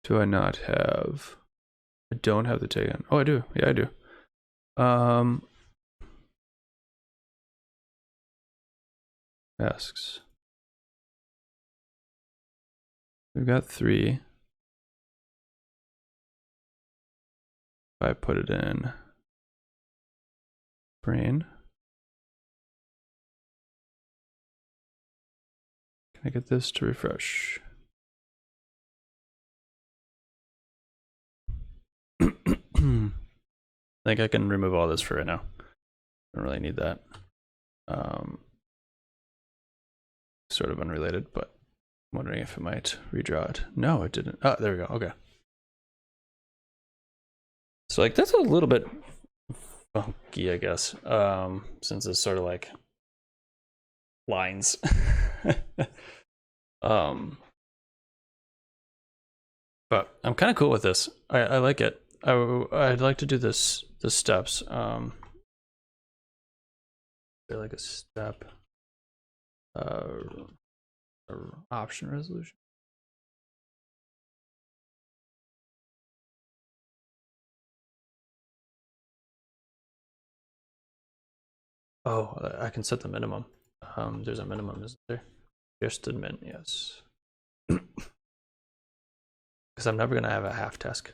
Do I not have? I don't have the tag on. Oh, I do. Yeah, I do. Asks. We've got 3. If I put it in brain, can I get this to refresh? I think I can remove all this for right now. I don't really need that. Sort of unrelated, but I'm wondering if it might redraw it. No, it didn't. Oh, there we go. Okay. So like that's a little bit funky, I guess, since it's sort of like lines. But I'm kind of cool with this. I like it. I'd like to do the steps. Like a step option resolution. Oh, I can set the minimum. There's a minimum, isn't there? Just admin, yes. Because I'm never gonna have a half task.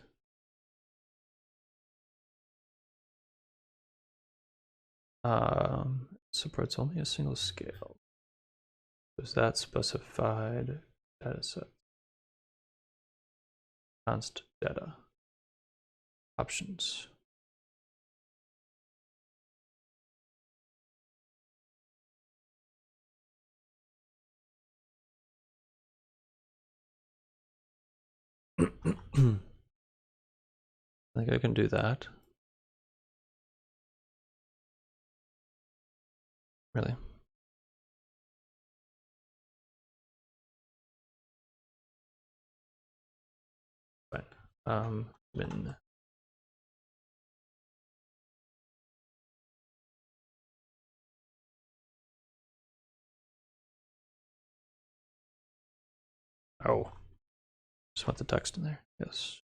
Supports only a single scale. Is that specified data set? Const data. Options. I think I can do that. Really? Fine. Min. Oh. Just want the text in there. Yes.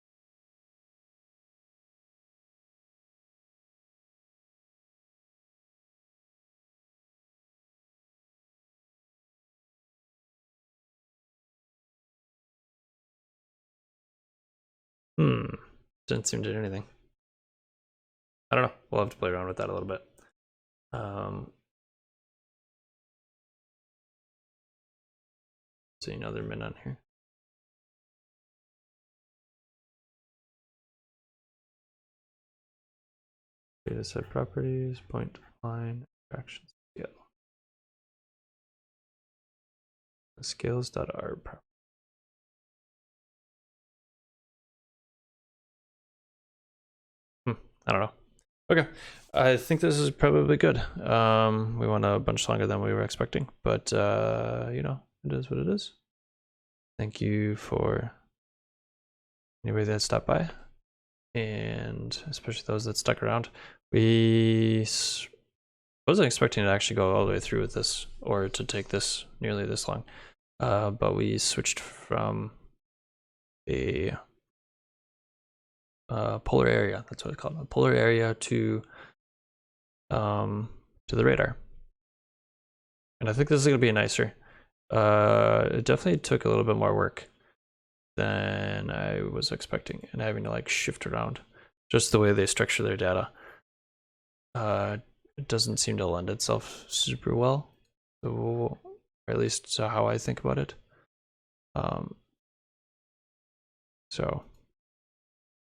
Didn't seem to do anything. I don't know. We'll have to play around with that a little bit. See another min on here. Data set properties, point line, action scale. Scales.r. I don't know. Okay, I think this is probably good. We went a bunch longer than we were expecting, but you know, it is what it is. Thank you for anybody that stopped by, and especially those that stuck around. We wasn't expecting to actually go all the way through with this, or to take this nearly this long, but we switched from a polar area, that's what it's called, a polar area to the radar. And I think this is going to be nicer. It definitely took a little bit more work than I was expecting, and having to like shift around just the way they structure their data. It doesn't seem to lend itself super well, or at least to how I think about it. So,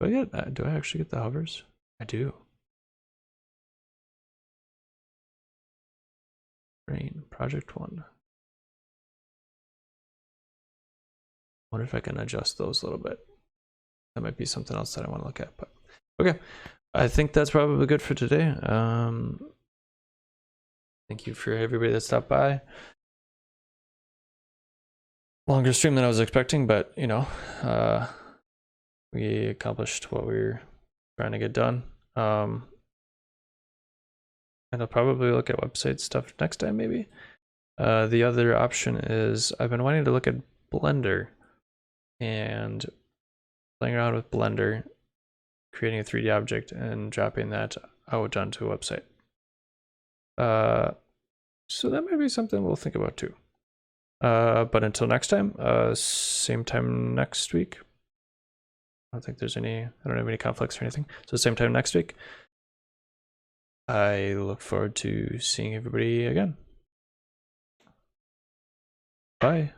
but yeah, do I actually get the hovers? I do. Rain, project 1. Wonder if I can adjust those a little bit. That might be something else that I want to look at, but okay. I think that's probably good for today. Thank you for everybody that stopped by. Longer stream than I was expecting, but you know, we accomplished what we were trying to get done. And I'll probably look at website stuff next time, maybe. The other option is I've been wanting to look at Blender and playing around with Blender, creating a 3D object and dropping that out onto a website. So that might be something we'll think about too. But until next time, same time next week. I don't think there's any, I don't have any conflicts or anything. So same time next week. I look forward to seeing everybody again. Bye.